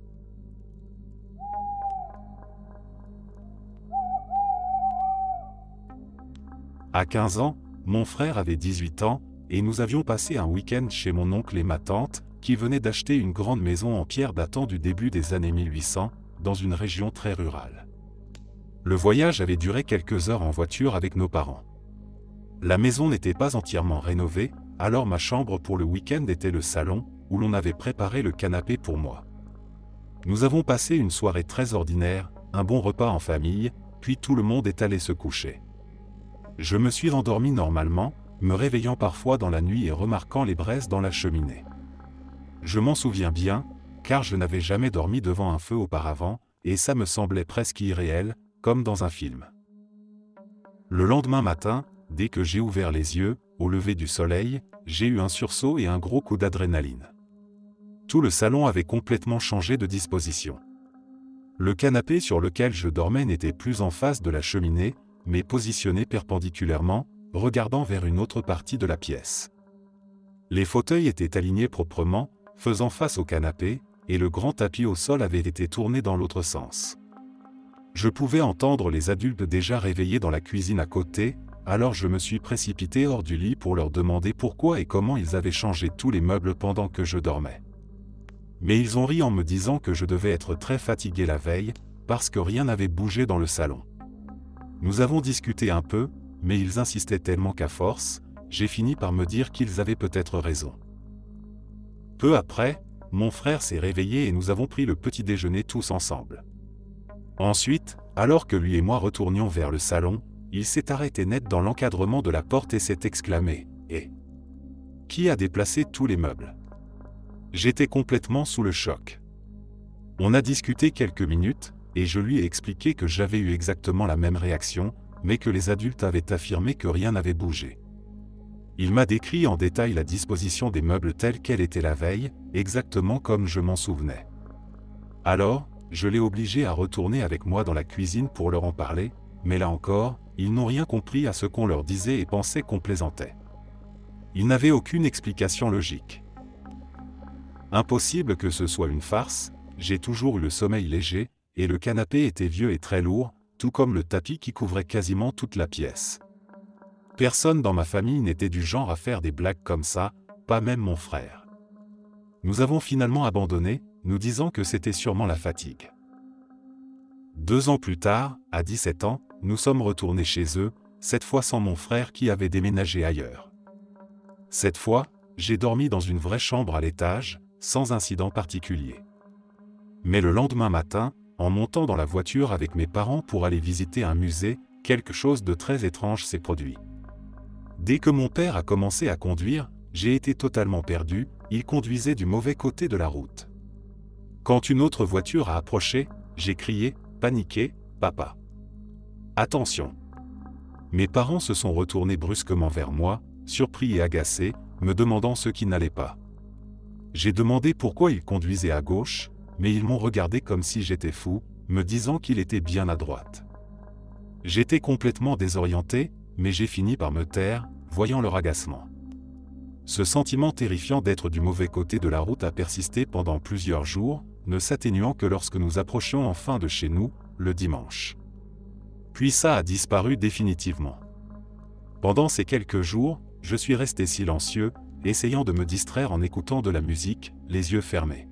À 15 ans, mon frère avait 18 ans, et nous avions passé un week-end chez mon oncle et ma tante, qui venaient d'acheter une grande maison en pierre datant du début des années 1800, dans une région très rurale. Le voyage avait duré quelques heures en voiture avec nos parents. La maison n'était pas entièrement rénovée, alors ma chambre pour le week-end était le salon, où l'on avait préparé le canapé pour moi. Nous avons passé une soirée très ordinaire, un bon repas en famille, puis tout le monde est allé se coucher. Je me suis endormi normalement, me réveillant parfois dans la nuit et remarquant les braises dans la cheminée. Je m'en souviens bien, car je n'avais jamais dormi devant un feu auparavant, et ça me semblait presque irréel, comme dans un film. Le lendemain matin, dès que j'ai ouvert les yeux, au lever du soleil, j'ai eu un sursaut et un gros coup d'adrénaline. Tout le salon avait complètement changé de disposition. Le canapé sur lequel je dormais n'était plus en face de la cheminée, mais positionné perpendiculairement, regardant vers une autre partie de la pièce. Les fauteuils étaient alignés proprement, faisant face au canapé, et le grand tapis au sol avait été tourné dans l'autre sens. Je pouvais entendre les adultes déjà réveillés dans la cuisine à côté, alors je me suis précipité hors du lit pour leur demander pourquoi et comment ils avaient changé tous les meubles pendant que je dormais. Mais ils ont ri en me disant que je devais être très fatigué la veille, parce que rien n'avait bougé dans le salon. Nous avons discuté un peu, mais ils insistaient tellement qu'à force, j'ai fini par me dire qu'ils avaient peut-être raison. Peu après, mon frère s'est réveillé et nous avons pris le petit déjeuner tous ensemble. Ensuite, alors que lui et moi retournions vers le salon, il s'est arrêté net dans l'encadrement de la porte et s'est exclamé « Eh ! Qui a déplacé tous les meubles ?» J'étais complètement sous le choc. On a discuté quelques minutes, et je lui ai expliqué que j'avais eu exactement la même réaction, mais que les adultes avaient affirmé que rien n'avait bougé. Il m'a décrit en détail la disposition des meubles telle qu'elle était la veille, exactement comme je m'en souvenais. Alors, je l'ai obligé à retourner avec moi dans la cuisine pour leur en parler, mais là encore, ils n'ont rien compris à ce qu'on leur disait et pensaient qu'on plaisantait. Ils n'avaient aucune explication logique. Impossible que ce soit une farce, j'ai toujours eu le sommeil léger, et le canapé était vieux et très lourd, tout comme le tapis qui couvrait quasiment toute la pièce. Personne dans ma famille n'était du genre à faire des blagues comme ça, pas même mon frère. Nous avons finalement abandonné, nous disant que c'était sûrement la fatigue. 2 ans plus tard, à 17 ans, nous sommes retournés chez eux, cette fois sans mon frère qui avait déménagé ailleurs. Cette fois, j'ai dormi dans une vraie chambre à l'étage, sans incident particulier. Mais le lendemain matin, en montant dans la voiture avec mes parents pour aller visiter un musée, quelque chose de très étrange s'est produit. Dès que mon père a commencé à conduire, j'ai été totalement perdu, il conduisait du mauvais côté de la route. Quand une autre voiture a approché, j'ai crié, paniqué, « Papa ! Attention !» Mes parents se sont retournés brusquement vers moi, surpris et agacés, me demandant ce qui n'allait pas. J'ai demandé pourquoi il conduisait à gauche, mais ils m'ont regardé comme si j'étais fou, me disant qu'il était bien à droite. J'étais complètement désorienté, mais j'ai fini par me taire, voyant leur agacement. Ce sentiment terrifiant d'être du mauvais côté de la route a persisté pendant plusieurs jours, ne s'atténuant que lorsque nous approchions enfin de chez nous, le dimanche. Puis ça a disparu définitivement. Pendant ces quelques jours, je suis resté silencieux, essayant de me distraire en écoutant de la musique, les yeux fermés.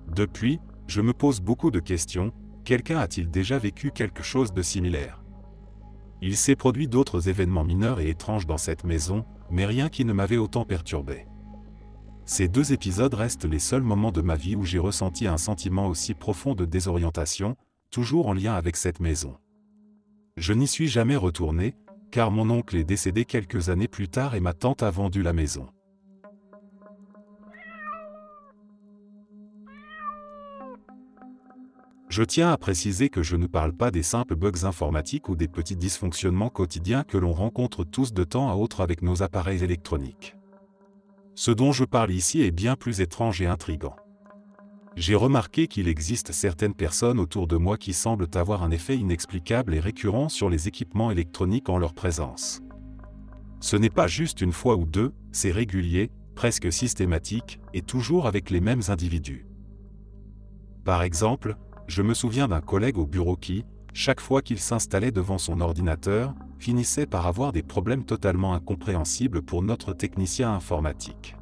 Depuis, je me pose beaucoup de questions, quelqu'un a-t-il déjà vécu quelque chose de similaire? Il s'est produit d'autres événements mineurs et étranges dans cette maison, mais rien qui ne m'avait autant perturbé. Ces 2 épisodes restent les seuls moments de ma vie où j'ai ressenti un sentiment aussi profond de désorientation, toujours en lien avec cette maison. Je n'y suis jamais retourné, car mon oncle est décédé quelques années plus tard et ma tante a vendu la maison. Je tiens à préciser que je ne parle pas des simples bugs informatiques ou des petits dysfonctionnements quotidiens que l'on rencontre tous de temps à autre avec nos appareils électroniques. Ce dont je parle ici est bien plus étrange et intrigant. J'ai remarqué qu'il existe certaines personnes autour de moi qui semblent avoir un effet inexplicable et récurrent sur les équipements électroniques en leur présence. Ce n'est pas juste une fois ou deux, c'est régulier, presque systématique, et toujours avec les mêmes individus. Par exemple, je me souviens d'un collègue au bureau qui, chaque fois qu'il s'installait devant son ordinateur, finissait par avoir des problèmes totalement incompréhensibles pour notre technicien informatique.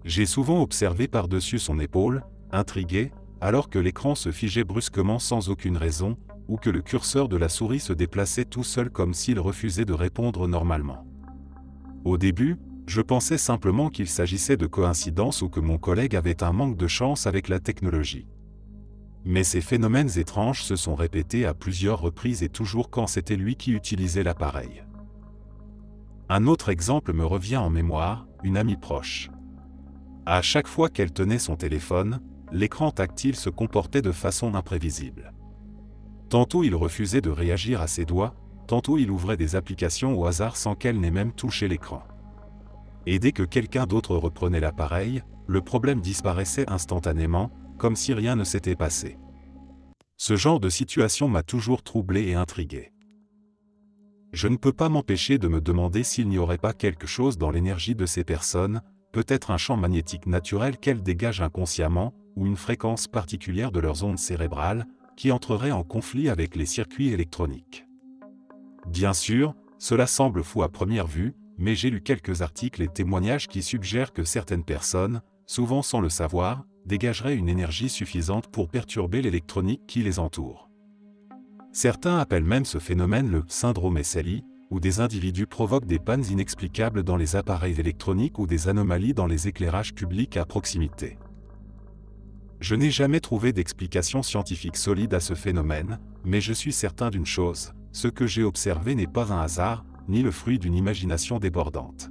J'ai souvent observé par-dessus son épaule, intrigué, alors que l'écran se figeait brusquement sans aucune raison, ou que le curseur de la souris se déplaçait tout seul comme s'il refusait de répondre normalement. Au début, je pensais simplement qu'il s'agissait de coïncidence ou que mon collègue avait un manque de chance avec la technologie. Mais ces phénomènes étranges se sont répétés à plusieurs reprises et toujours quand c'était lui qui utilisait l'appareil. Un autre exemple me revient en mémoire, une amie proche. À chaque fois qu'elle tenait son téléphone, l'écran tactile se comportait de façon imprévisible. Tantôt il refusait de réagir à ses doigts, tantôt il ouvrait des applications au hasard sans qu'elle n'ait même touché l'écran. Et dès que quelqu'un d'autre reprenait l'appareil, le problème disparaissait instantanément, comme si rien ne s'était passé. Ce genre de situation m'a toujours troublé et intrigué. Je ne peux pas m'empêcher de me demander s'il n'y aurait pas quelque chose dans l'énergie de ces personnes, peut-être un champ magnétique naturel qu'elles dégagent inconsciemment, ou une fréquence particulière de leurs ondes cérébrales, qui entrerait en conflit avec les circuits électroniques. Bien sûr, cela semble fou à première vue, mais j'ai lu quelques articles et témoignages qui suggèrent que certaines personnes, souvent sans le savoir, dégageraient une énergie suffisante pour perturber l'électronique qui les entoure. Certains appellent même ce phénomène le syndrome SLI, où des individus provoquent des pannes inexplicables dans les appareils électroniques ou des anomalies dans les éclairages publics à proximité. Je n'ai jamais trouvé d'explication scientifique solide à ce phénomène, mais je suis certain d'une chose, ce que j'ai observé n'est pas un hasard, ni le fruit d'une imagination débordante.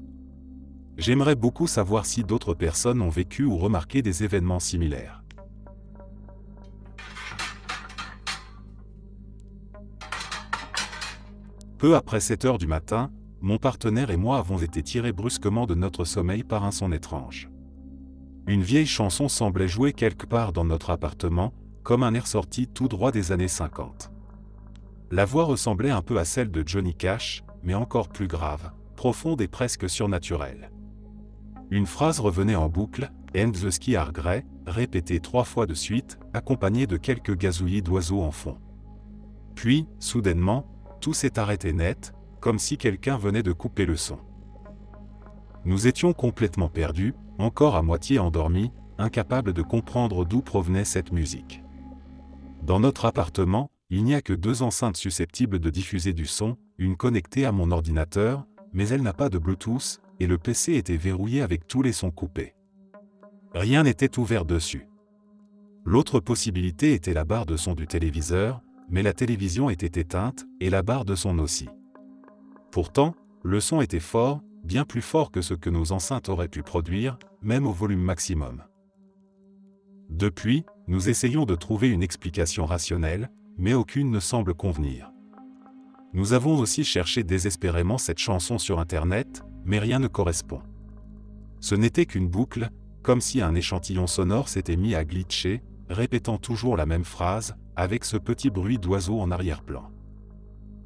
J'aimerais beaucoup savoir si d'autres personnes ont vécu ou remarqué des événements similaires. Peu après 7 heures du matin, mon partenaire et moi avons été tirés brusquement de notre sommeil par un son étrange. Une vieille chanson semblait jouer quelque part dans notre appartement, comme un air sorti tout droit des années 50. La voix ressemblait un peu à celle de Johnny Cash, mais encore plus grave, profonde et presque surnaturelle. Une phrase revenait en boucle, « And the sky are grey », répétée 3 fois de suite, accompagnée de quelques gazouillis d'oiseaux en fond. Puis, soudainement, tout s'est arrêté net, comme si quelqu'un venait de couper le son. Nous étions complètement perdus, encore à moitié endormis, incapables de comprendre d'où provenait cette musique. Dans notre appartement, il n'y a que 2 enceintes susceptibles de diffuser du son, une connectée à mon ordinateur, mais elle n'a pas de Bluetooth, et le PC était verrouillé avec tous les sons coupés. Rien n'était ouvert dessus. L'autre possibilité était la barre de son du téléviseur, mais la télévision était éteinte, et la barre de son aussi. Pourtant, le son était fort, bien plus fort que ce que nos enceintes auraient pu produire, même au volume maximum. Depuis, nous essayons de trouver une explication rationnelle, mais aucune ne semble convenir. Nous avons aussi cherché désespérément cette chanson sur Internet, mais rien ne correspond. Ce n'était qu'une boucle, comme si un échantillon sonore s'était mis à glitcher, répétant toujours la même phrase, avec ce petit bruit d'oiseau en arrière-plan.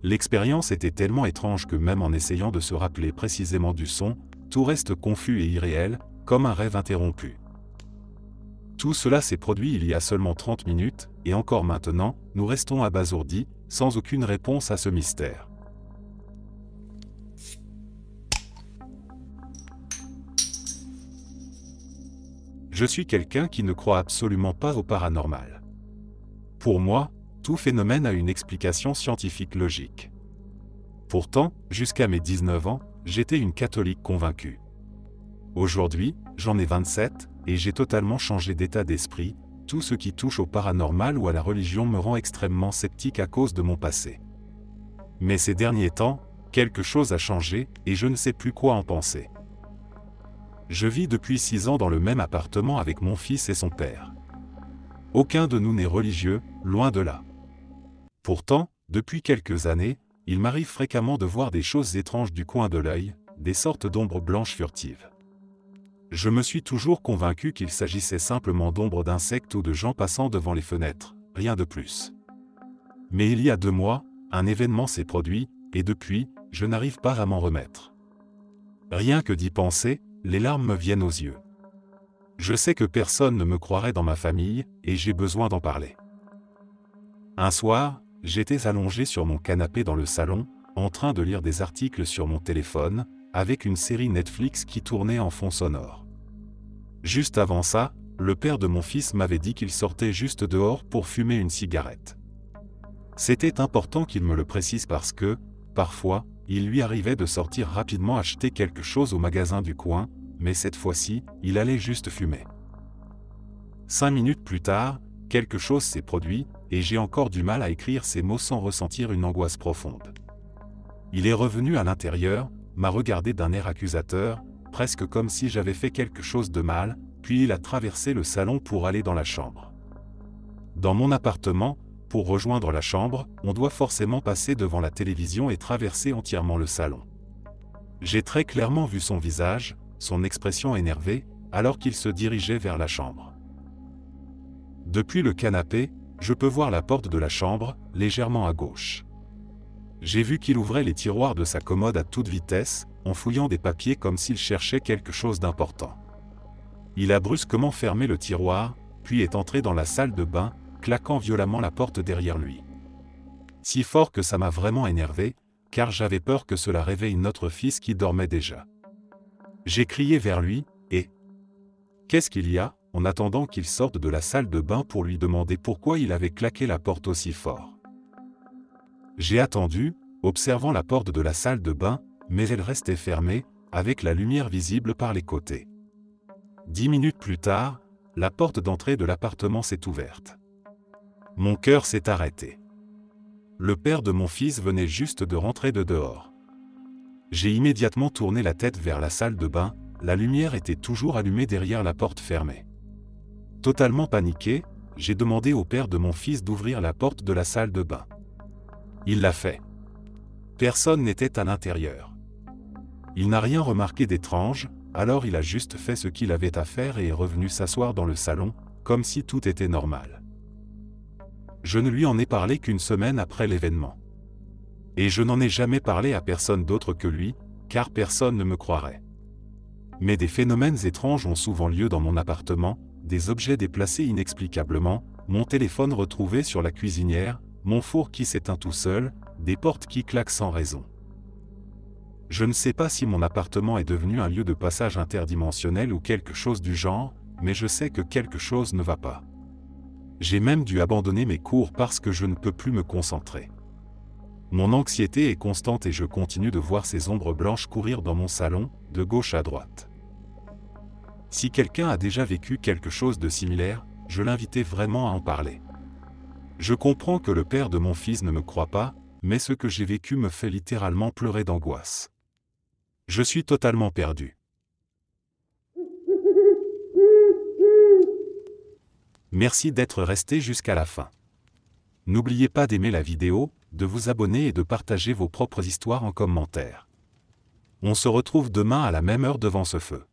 L'expérience était tellement étrange que même en essayant de se rappeler précisément du son, tout reste confus et irréel, comme un rêve interrompu. Tout cela s'est produit il y a seulement 30 minutes, et encore maintenant, nous restons abasourdis, sans aucune réponse à ce mystère. Je suis quelqu'un qui ne croit absolument pas au paranormal. Pour moi, tout phénomène a une explication scientifique logique. Pourtant, jusqu'à mes 19 ans, j'étais une catholique convaincue. Aujourd'hui, j'en ai 27, et j'ai totalement changé d'état d'esprit. Tout ce qui touche au paranormal ou à la religion me rend extrêmement sceptique à cause de mon passé. Mais ces derniers temps, quelque chose a changé, et je ne sais plus quoi en penser. Je vis depuis 6 ans dans le même appartement avec mon fils et son père. Aucun de nous n'est religieux, loin de là. Pourtant, depuis quelques années, il m'arrive fréquemment de voir des choses étranges du coin de l'œil, des sortes d'ombres blanches furtives. Je me suis toujours convaincu qu'il s'agissait simplement d'ombres d'insectes ou de gens passant devant les fenêtres, rien de plus. Mais il y a 2 mois, un événement s'est produit, et depuis, je n'arrive pas à m'en remettre. Rien que d'y penser, les larmes me viennent aux yeux. Je sais que personne ne me croirait dans ma famille, et j'ai besoin d'en parler. Un soir, j'étais allongé sur mon canapé dans le salon, en train de lire des articles sur mon téléphone, avec une série Netflix qui tournait en fond sonore. Juste avant ça, le père de mon fils m'avait dit qu'il sortait juste dehors pour fumer une cigarette. C'était important qu'il me le précise parce que, parfois, il lui arrivait de sortir rapidement acheter quelque chose au magasin du coin, mais cette fois-ci, il allait juste fumer. 5 minutes plus tard, quelque chose s'est produit, et j'ai encore du mal à écrire ces mots sans ressentir une angoisse profonde. Il est revenu à l'intérieur, m'a regardé d'un air accusateur, presque comme si j'avais fait quelque chose de mal, puis il a traversé le salon pour aller dans la chambre. Dans mon appartement, pour rejoindre la chambre, on doit forcément passer devant la télévision et traverser entièrement le salon. J'ai très clairement vu son visage, son expression énervée, alors qu'il se dirigeait vers la chambre. Depuis le canapé, je peux voir la porte de la chambre, légèrement à gauche. J'ai vu qu'il ouvrait les tiroirs de sa commode à toute vitesse, en fouillant des papiers comme s'il cherchait quelque chose d'important. Il a brusquement fermé le tiroir, puis est entré dans la salle de bain, claquant violemment la porte derrière lui. Si fort que ça m'a vraiment énervé, car j'avais peur que cela réveille notre fils qui dormait déjà. J'ai crié vers lui, et « Qu'est-ce qu'il y a ?» en attendant qu'il sorte de la salle de bain pour lui demander pourquoi il avait claqué la porte aussi fort. J'ai attendu, observant la porte de la salle de bain, mais elle restait fermée, avec la lumière visible par les côtés. 10 minutes plus tard, la porte d'entrée de l'appartement s'est ouverte. Mon cœur s'est arrêté. Le père de mon fils venait juste de rentrer de dehors. J'ai immédiatement tourné la tête vers la salle de bain, la lumière était toujours allumée derrière la porte fermée. Totalement paniqué, j'ai demandé au père de mon fils d'ouvrir la porte de la salle de bain. Il l'a fait. Personne n'était à l'intérieur. Il n'a rien remarqué d'étrange, alors il a juste fait ce qu'il avait à faire et est revenu s'asseoir dans le salon, comme si tout était normal. Je ne lui en ai parlé qu'une semaine après l'événement. Et je n'en ai jamais parlé à personne d'autre que lui, car personne ne me croirait. Mais des phénomènes étranges ont souvent lieu dans mon appartement, des objets déplacés inexplicablement, mon téléphone retrouvé sur la cuisinière, mon four qui s'éteint tout seul, des portes qui claquent sans raison. Je ne sais pas si mon appartement est devenu un lieu de passage interdimensionnel ou quelque chose du genre, mais je sais que quelque chose ne va pas. J'ai même dû abandonner mes cours parce que je ne peux plus me concentrer. Mon anxiété est constante et je continue de voir ces ombres blanches courir dans mon salon, de gauche à droite. Si quelqu'un a déjà vécu quelque chose de similaire, je l'invitais vraiment à en parler. Je comprends que le père de mon fils ne me croit pas, mais ce que j'ai vécu me fait littéralement pleurer d'angoisse. Je suis totalement perdu. Merci d'être resté jusqu'à la fin. N'oubliez pas d'aimer la vidéo, de vous abonner et de partager vos propres histoires en commentaire. On se retrouve demain à la même heure devant ce feu.